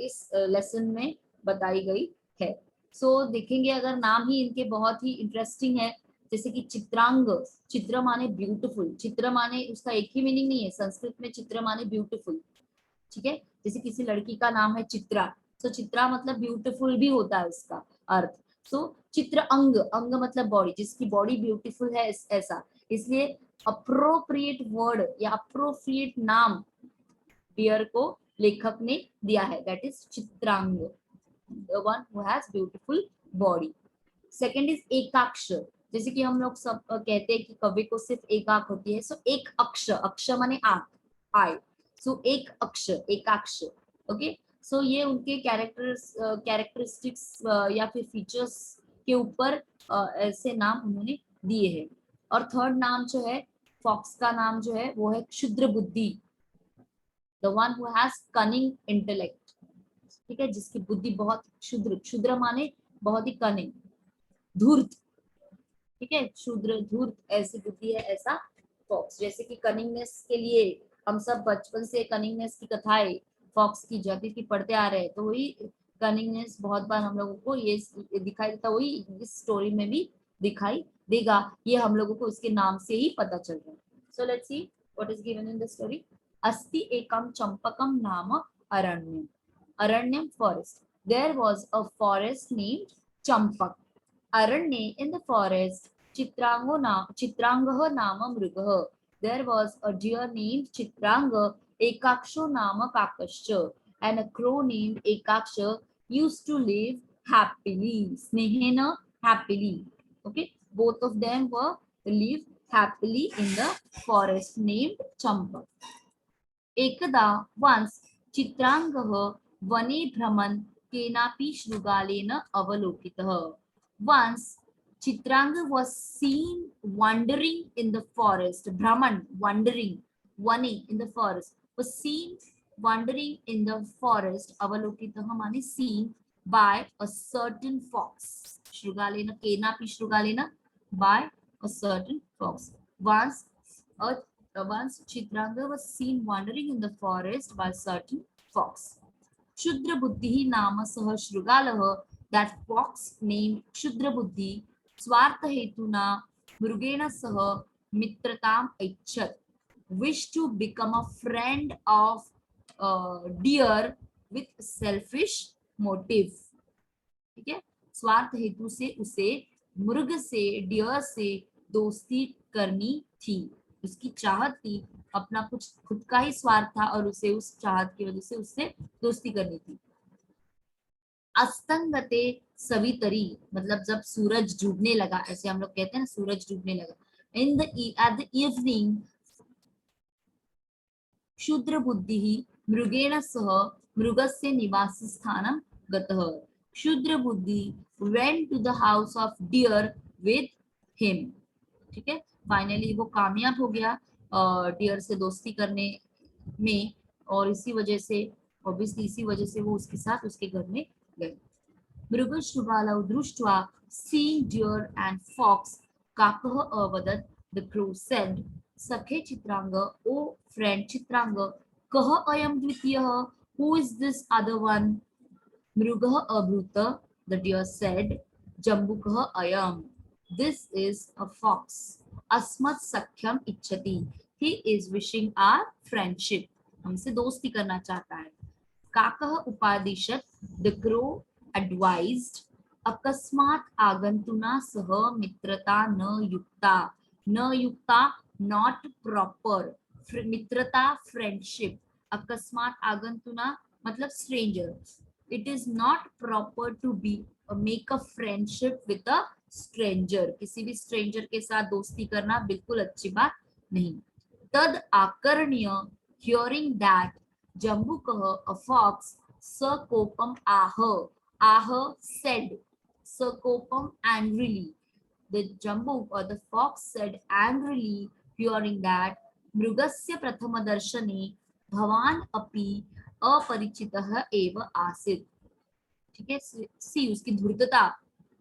इस लेसन में बताई गई है। सो देखेंगे अगर नाम ही इनके बहुत ही इंटरेस्टिंग है, जैसे कि चित्रांग, चित्र माने ब्यूटीफुल, चित्र माने उसका एक ही मीनिंग नहीं है, संस्कृत में चित्र माने ब्यूटीफुल, ठीक है। जैसे किसी लड़की का नाम है चित्रा, तो चित्रा मतलब ब्यूटीफुल भी होता है उसका अर्थ। सो चित्र अंग, अंग मतलब बॉडी, जिसकी बॉडी ब्यूटीफुल है ऐसा, इसलिए अप्रोप्रिएट वर्ड या अप्रोप्रिएट नाम डियर को लेखक ने दिया है, that is Chitrang, the one who has beautiful body. Second is Ekaksh, जैसे कि हम लोग सब कहते हैं कि कवि को सिर्फ एक आंख होती है, सो एक अक्ष, अक्ष माने आंख, आई, सो एक अक्ष, एकाक्ष, ओके। सो ये उनके कैरेक्टरिस्टिक्स या फिर फीचर्स के ऊपर ऐसे नाम उन्होंने दिए हैं। और थर्ड नाम जो है फॉक्स का नाम जो है वो है क्षुद्र बुद्धि, the one who has cunning intellect, ठीक है, जिसकी बुद्धि बहुत क्षुद्र, क्षुद्र माने बहुत ही कनिंग, धूर्त, ठीक है, क्षुद्र धूर्त ऐसी बुद्धि है ऐसा फॉक्स। जैसे कि कनिंगनेस के लिए हम सब बचपन से कनिंगनेस की कथाएं फॉक्स की जाति की पढ़ते आ रहे हैं, तो वही कनिंगनेस बहुत बार हम लोगों को ये दिखाई देता, वही इस स्टोरी में भी दिखाई देगा, ये हम लोगों को उसके नाम से ही पता चल रहा है। So let's see what is given in the story. अस्ति एकम चंपकम नाम अरण्यम, अरण्यम forest, there was a forest named Champak, अरण्ये in the forest चित्रांगः नाम मृगः, there was a deer named Chitrang, एकाक्षो नाम काकश्च, and a crow named ekaksha used to live happily, snehena, happily, okay, both of them were live happily in the forest named champak. एकदा once चित्रांगः वने भ्रमन् केनापि शृगालेन अवलोकितः, once Chitranga was seen wandering in the forest, Brahman wandering, Vani in the forest, was seen wandering in the forest, Avalokitaha mane seen by a certain fox, Shrugalena, Kenapi Shrugalena, by a certain fox. Once Chitranga was seen wandering in the forest by a certain fox. Shudra Buddhi Nama Saha Shrugalaha, that fox named Shudra Buddhi, स्वार्थ हेतुना मृगेण सह मित्रताम ऐच्छत, wish to become a friend of deer with selfish motive, ठीक है, स्वार्थ हेतु से उसे मृग से, डियर से दोस्ती करनी थी, उसकी चाहत थी, अपना कुछ खुद का ही स्वार्थ था और उसे उस चाहत की वजह से उससे दोस्ती करनी थी। अस्तंगते सवितरी मतलब जब सूरज डूबने लगा, ऐसे हम लोग कहते हैं ना सूरज डूबने लगा, in the at the evening क्षुद्र बुद्धि मृगेण सह मृगस्य निवास स्थानम गतः, क्षुद्र बुद्धि went to the house of deer with him, ठीक है, फाइनली वो कामयाब हो गया डियर से दोस्ती करने में, और इसी वजह से ऑब्वियसली इसी वजह से वो उसके साथ उसके घर में गए। मृगशृगालौ दृष्ट्वा, seeing deer and fox, काकः अवदत्, the crow said, सखे चित्रांग, ओ friend चित्रांग, कः अयं द्वितीयः, who is this other one? मृगः अब्रूत, the deer said, जम्बुकः अयं, this is a fox, अस्मत् सख्यम इच्छति, he is wishing our friendship, हमसे दोस्ती करना चाहता है। काकः उपादिशत्, the crow advised, अकस्मात् आगंतुना सह मित्रता न युक्ता, न युक्ता not proper, मित्रता friendship, अकस्मात् आगंतुना मतलब stranger, it is not proper to be make a friendship with a stranger, किसी भी stranger के साथ दोस्ती करना बिल्कुल अच्छी बात नहीं। तद आकर्ण्य, hearing that, जम्बुकः a fox, सकोपम ah, ah said, सकोपम angrily, the jambuk or the fox said angrily, hearing that, मृगस्य प्रथम दर्शने भवान अपि अपरिचितः एव आसीत्, ठीक है, सी उसकी धूर्तता,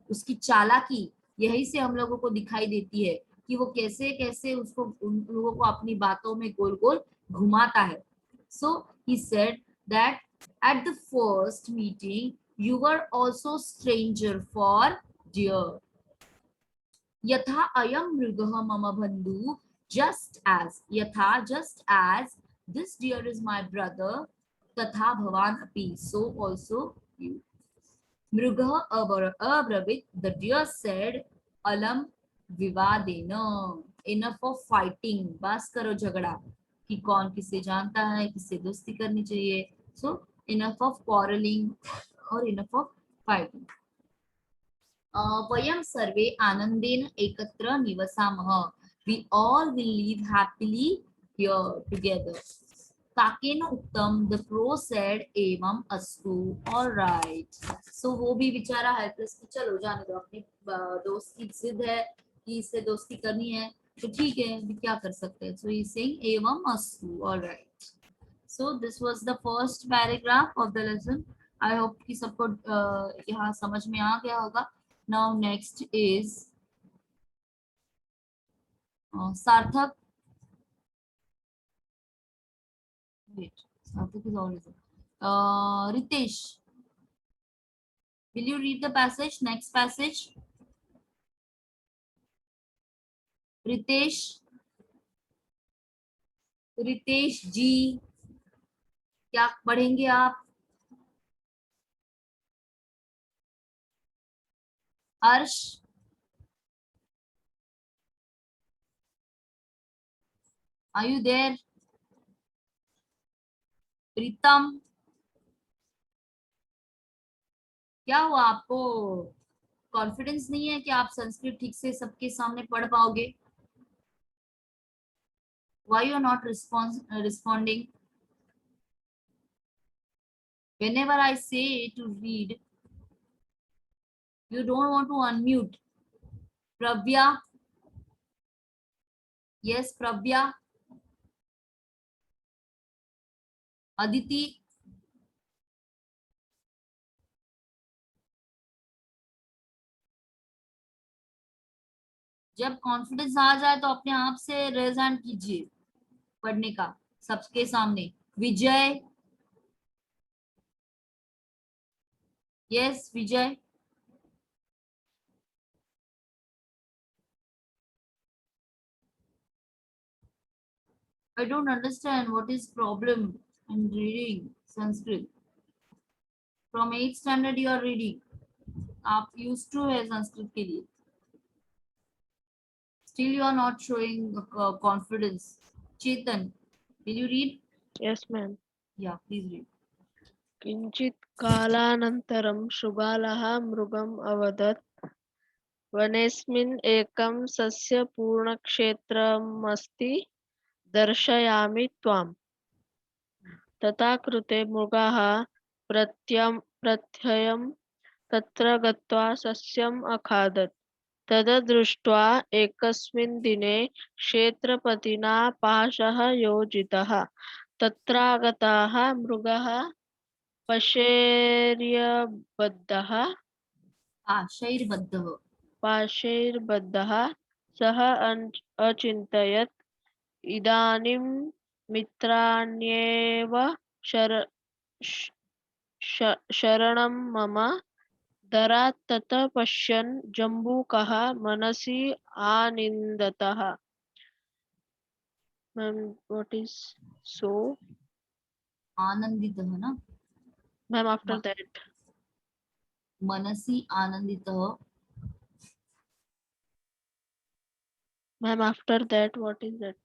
उसकी चालाकी, यही से हम लोगों को दिखाई देती है कि वो कैसे कैसे उसको उन लोगों को अपनी बातों में गोल गोल घुमाता है. So he said that at the first meeting you were also stranger for dear. यथा अयम मृगः मम बंधु, just as this deer is my brother, तथा भवान अपि, so also you. मृगः अब्रवीत, the deer said, अलम विवादेन, enough of fighting, बस करो झगड़ा कि कौन किसे जानता है, किससे दोस्ती करनी चाहिए. So enough of quarreling or enough of fighting. वयं सर्वे आनंदेन एकत्र निवसामः. We all will live happily here together. काकेन उत्तम, the crow said, एवं अस्तु, all right. So वो भी बेचारा हेल्पलेस कि चलो जाने दो, अपने दोस्त की जिद है कि इससे दोस्ती करनी है तो ठीक है, अभी क्या कर सकते हैं. So he is saying एवं अस्तु, all right. So this was the first paragraph of the lesson. I hope कि सबको यहाँ समझ में आ गया होगा. Now next is Sarthak. Wait, Sarthak is always Ritesh. Will you read the passage? Next passage. Ritesh. Ritesh जी, क्या पढ़ेंगे आप? हर्ष. Are you there? प्रीतम, क्या हुआ आपको? कॉन्फिडेंस नहीं है कि आप संस्कृत ठीक से सबके सामने पढ़ पाओगे? Why you are not responding? Whenever I say to read, you don't want to unmute. Pravya. Yes, Pravya. Aditi. जब कॉन्फिडेंस आ जाए तो अपने आप से रेज हैंड कीजिए पढ़ने का सबके सामने. Vijay. Yes Vijay. I don't understand what is problem in reading Sanskrit. From 8th standard you are reading. आप used to है संस्कृत के लिए. Still you are not showing confidence. Chetan, will you read? Yes, ma'am. Yeah, please read. किंचित कालानन्तरं शृगालः मृगम् अवदत्, वनेऽस्मिन् एकं सस्यपूर्णक्षेत्रमस्ति, दर्शयामि त्वाम्. तथा कृते मृगाः प्रत्ययं तत्र गत्वा सस्यम् अखादत्. तद्दृष्ट्वा एकस्मिन् दिने क्षेत्रपतिना पाशः योजितः. तत्रागताः मृगः पाशैर्बद्धः सः अचिन्तयत्, इदानीं मित्राण्येव शरणं मम. दरात् ततः पश्यन् जम्बूकः मनसि आनन्दतः. Ma'am, what is so? आनंदितः ना? Ma'am, after that. मनसि आनंदितः. Ma'am, after that, what is that?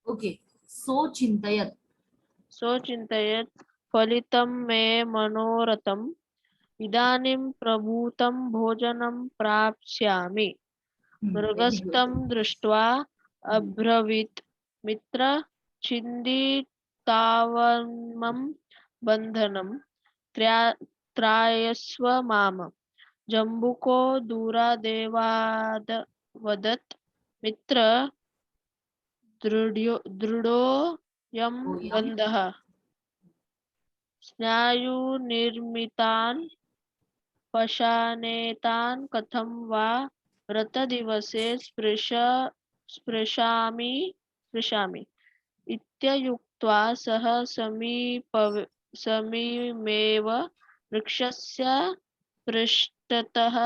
Okay. So चिंतयत्. So चिन्तयत्, फलितं मे मनोरथम्, इदानीं प्रभूतं भोजनं प्राप्स्यामि. Very मृगस्तं good. दृष्ट्वा अब्रवीत्, मित्र छिन्दितावमं बन्धनं त्रायस्व माम. जम्बुको दूरादेवाद वदत्, मित्र दृढोऽयं बन्धः. स्नायुनिर्मितान् पशानेतान् कथं वा व्रतदिवसे स्पृशामि इत्युक्त्वा सः समीमेव वृक्षस्य पृष्ठतः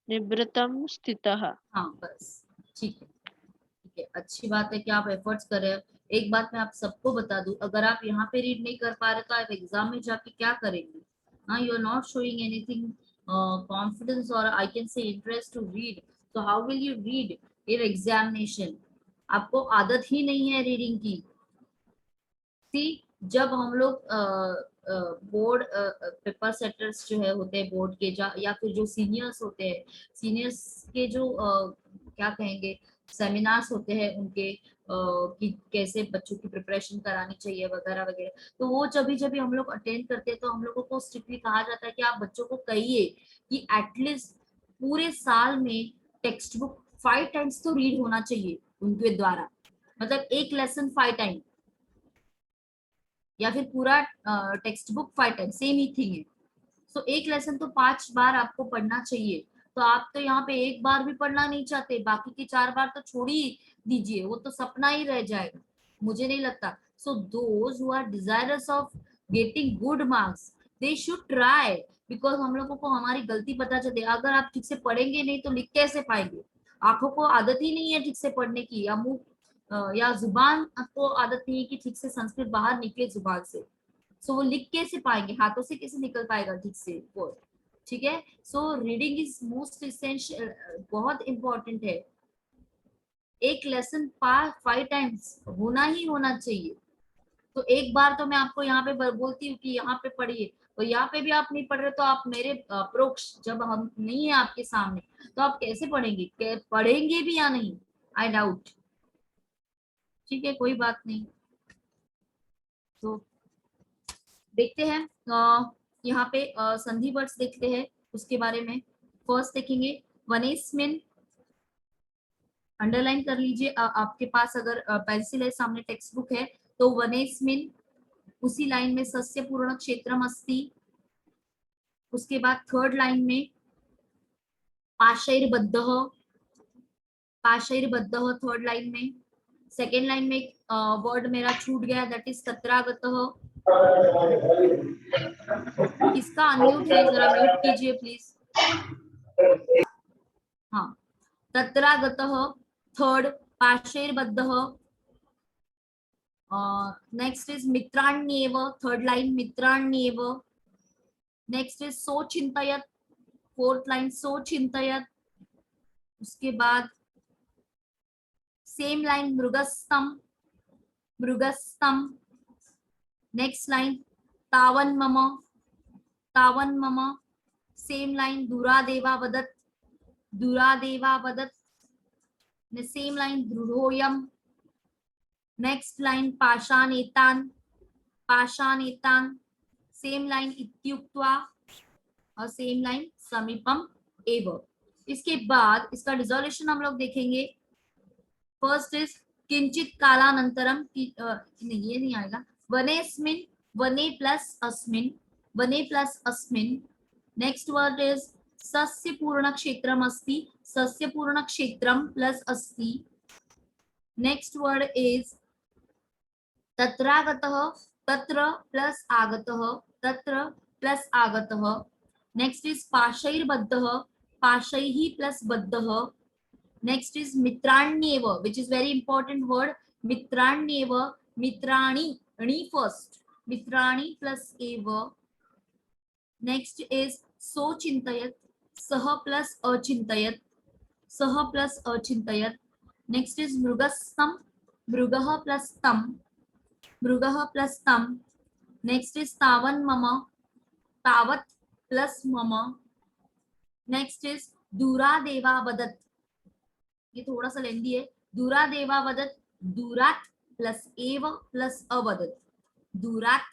निवृत्तं स्थितः। हाँ बस ठीक है, ठीक है, अच्छी बात है कि आप एफर्ट्स कर रहे हैं। एक बात मैं आप सबको बता दूं, अगर आप यहाँ पे रीड नहीं कर पा रहे तो आप एग्जाम में जाके क्या करेंगे? हाँ, you are not showing anything confidence और I can say interest to read, तो how will you read in examination? आपको आदत ही नहीं है रीडिंग की। सी, जब हम लोग बोर्ड पेपर सेटर्स जो है होते हैं बोर्ड के, या फिर जो सीनियर्स होते हैं, सीनियर्स के जो क्या कहेंगे, सेमिनार्स होते हैं उनके, कि कैसे बच्चों की प्रिपरेशन करानी चाहिए वगैरह वगैरह, तो वो जब भी हम लोग अटेंड करते हैं तो हम लोगों को स्ट्रिक्टली कहा जाता है कि आप बच्चों को कहिए कि एटलीस्ट पूरे साल में टेक्स्ट बुक 5 टाइम्स तो रीड होना चाहिए उनके द्वारा, मतलब एक लेसन 5 टाइम, या फिर पूरा टेक्स्ट बुक 5 टाइम, सेम ही थिंग है। सो एक लेसन तो 5 बार आपको पढ़ना चाहिए। तो आप तो यहाँ पे एक बार भी पढ़ना नहीं चाहते, बाकी के 4 बार तो छोड़ ही दीजिए, वो तो सपना ही रह जाएगा, मुझे नहीं लगता। So those who are desirous of getting good marks, they should try, because हम लोगों को हमारी गलती पता चलती है। अगर आप ठीक से पढ़ेंगे नहीं तो लिख कैसे पाएंगे? आंखों को आदत ही नहीं है ठीक से पढ़ने की, या मुंह या जुबान को आदत नहीं है कि ठीक से संस्कृत बाहर निकले जुबान से। सो वो लिख कैसे पाएंगे? हाथों से कैसे निकल पाएगा ठीक से वर्ड? ठीक है, so reading is most essential, बहुत इंपॉर्टेंट है। एक लेसन 5 टाइम्स होना ही होना चाहिए। तो एक बार तो मैं आपको यहाँ पे बोलती हूँ कि यहाँ पे पढ़िए, तो यहाँ पे भी आप नहीं पढ़ रहे तो आप मेरे अप्रोक्ष, जब हम नहीं है आपके सामने, तो आप कैसे पढ़ेंगे? पढ़ेंगे भी या नहीं? I doubt. ठीक है, कोई बात नहीं। तो देखते हैं, यहाँ पे संधि वर्ड्स देखते हैं उसके बारे में। फर्स्ट देखेंगे वनेस्मिन, अंडरलाइन कर लीजिए, आपके पास अगर पेंसिल है, सामने टेक्स्ट बुक है, तो वनेस्मिन, उसी लाइन में सस्य पूर्ण क्षेत्रम अस्ति। उसके बाद थर्ड लाइन में पाशैर्बद्धः, पाशैर्बद्धः थर्ड लाइन में। सेकेंड लाइन में वर्ड मेरा छूट गया, दैट इज तत्रागतः। किसका अनम्यूट है, जरा म्यूट कीजिए प्लीज। हाँ, तत्रागतः थर्ड, पाशैर्बद्धः। नेक्स्ट इज मित्राण्येव, थर्ड लाइन मित्राण्येव। नेक्स्ट इज सोचिंतयत, फोर्थ लाइन सोचिंतयत। उसके बाद सेम लाइन मृगस्तम, मृगस्तम। नेक्स्ट लाइन तावन मम, तावन मम। सेम लाइन दुरादेवा वदत, दुरादेवा वदत। सेम लाइन दृढ़ोयम। नेक्स्ट लाइन पाषाणेतान, पाषाणेतान। सेम लाइन इत्युक्त्वा, और सेम लाइन समीपम एव। इसके बाद इसका डिसोल्यूशन हम लोग देखेंगे। फर्स्ट इज किंचित कालानंतरम, नहीं ये नहीं आएगा, वनेस्मिन, वने प्लस अस्मिन, वने प्लस अस्मिन। नेक्स्ट वर्ड इज सस्य पूर्ण क्षेत्रम अस्ति, सस्य पूर्ण क्षेत्रम प्लस अस्ति। नेक्स्ट वर्ड इज तत्रागतः, तत्र प्लस आगतः, तत्र प्लस आगतः। नेक्स्ट इज पाशैर्बद्धः, पाशैः प्लस बद्धः। नेक्स्ट इज मित्राण्येव, which is very important word, मित्राण्येव, मित्राणि, णी फर्स्ट, मित्राणि प्लस एव। नेक्स्ट इज सोचिंतयत, सह प्लस अचिंतयत, सह प्लस अचिंतयत। नेक्स्ट इज मृगस्तम, मृगः प्लस तम, मृगः प्लस तम। नेक्स्ट इज तावन मम, तावत प्लस मम। नेक्स्ट इज दूरादेवा वदत, ये थोड़ा सा लेंदी है, दूरादेवा वदत, दूरात प्लस एव प्लस अवदत, दूरात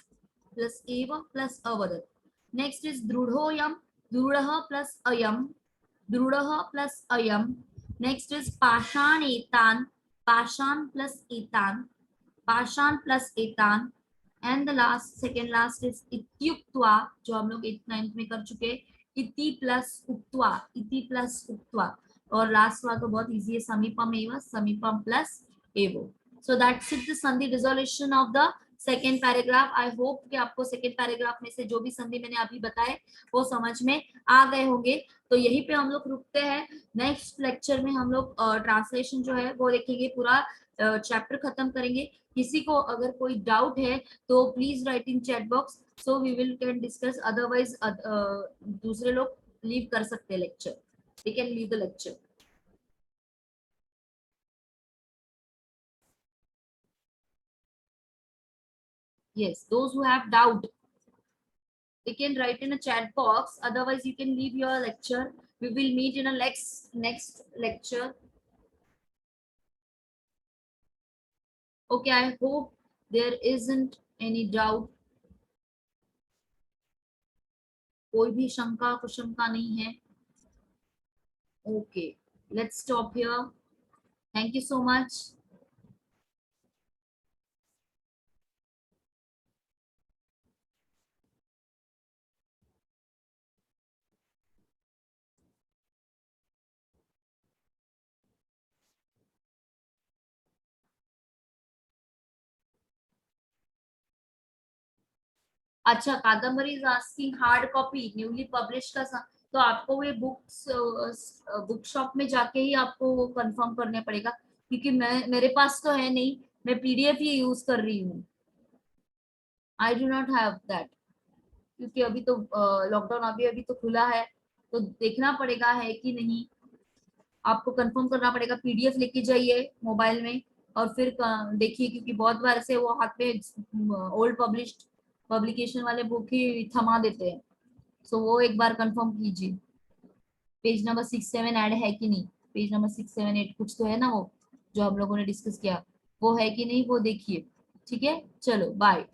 प्लस एव प्लस अवदत। नेक्स्ट इज दृढ़ोयम, दृढ़ प्लस अयम, दृढ़ प्लस अयम। नेक्स्ट इज पाषाण एतान, पाषाण प्लस एतान, पाषाण plus Ethan. And the last, second last is इत्युक्त्वा, जो हम लोग 8th 9th में कर चुके, इति प्लस उक्त्वा, इति प्लस उक्त्वा, और लास्ट वाला तो बहुत इजी है, समीपम एव, समीपम प्लस एवो. सो दैट्स इट, द संधि resolution of the second paragraph. I hope कि आपको सेकेंड पैराग्राफ में से जो भी संधि मैंने अभी बताए वो समझ में आ गए होंगे. तो यहीं पे हम लोग रुकते हैं. नेक्स्ट लेक्चर में हम लोग ट्रांसलेशन जो है वो देखेंगे, पूरा चैप्टर खत्म करेंगे. किसी को अगर कोई डाउट है तो please write in chat box, so we will can discuss. Otherwise दूसरे लोग लीव कर सकते हैं lecture, they can leave the lecture. Yes, those who have doubt, they can write in a chat box. Otherwise, you can leave your lecture. We will meet in a next lecture. Okay, I hope there isn't any doubt. कोई भी शंका कुशंका नहीं है. Okay, let's stop here. Thank you so much. अच्छा, Kadambari is asking hard copy newly publish का तो आपको ये बुक्स बुक शॉप में जाके ही आपको वो कंफर्म करने पड़ेगा, क्योंकि मेरे पास तो है नहीं, मैं पीडीएफ ही यूज कर रही हूँ. I do not have that, क्योंकि अभी तो लॉकडाउन अभी तो खुला है, तो देखना पड़ेगा है कि नहीं. आपको कंफर्म करना पड़ेगा, पीडीएफ लेके जाइए मोबाइल में और फिर देखिए, क्योंकि बहुत बार से वो हाथ में ओल्ड पब्लिश्ड पब्लिकेशन वाले बुक ही थमा देते हैं. सो वो एक बार कंफर्म कीजिए. पेज नंबर 6-7 ऐड है कि नहीं, पेज नंबर 6-7-8 कुछ तो है ना, वो जो हम लोगों ने डिस्कस किया वो है कि नहीं, वो देखिए. ठीक है, चलो बाय.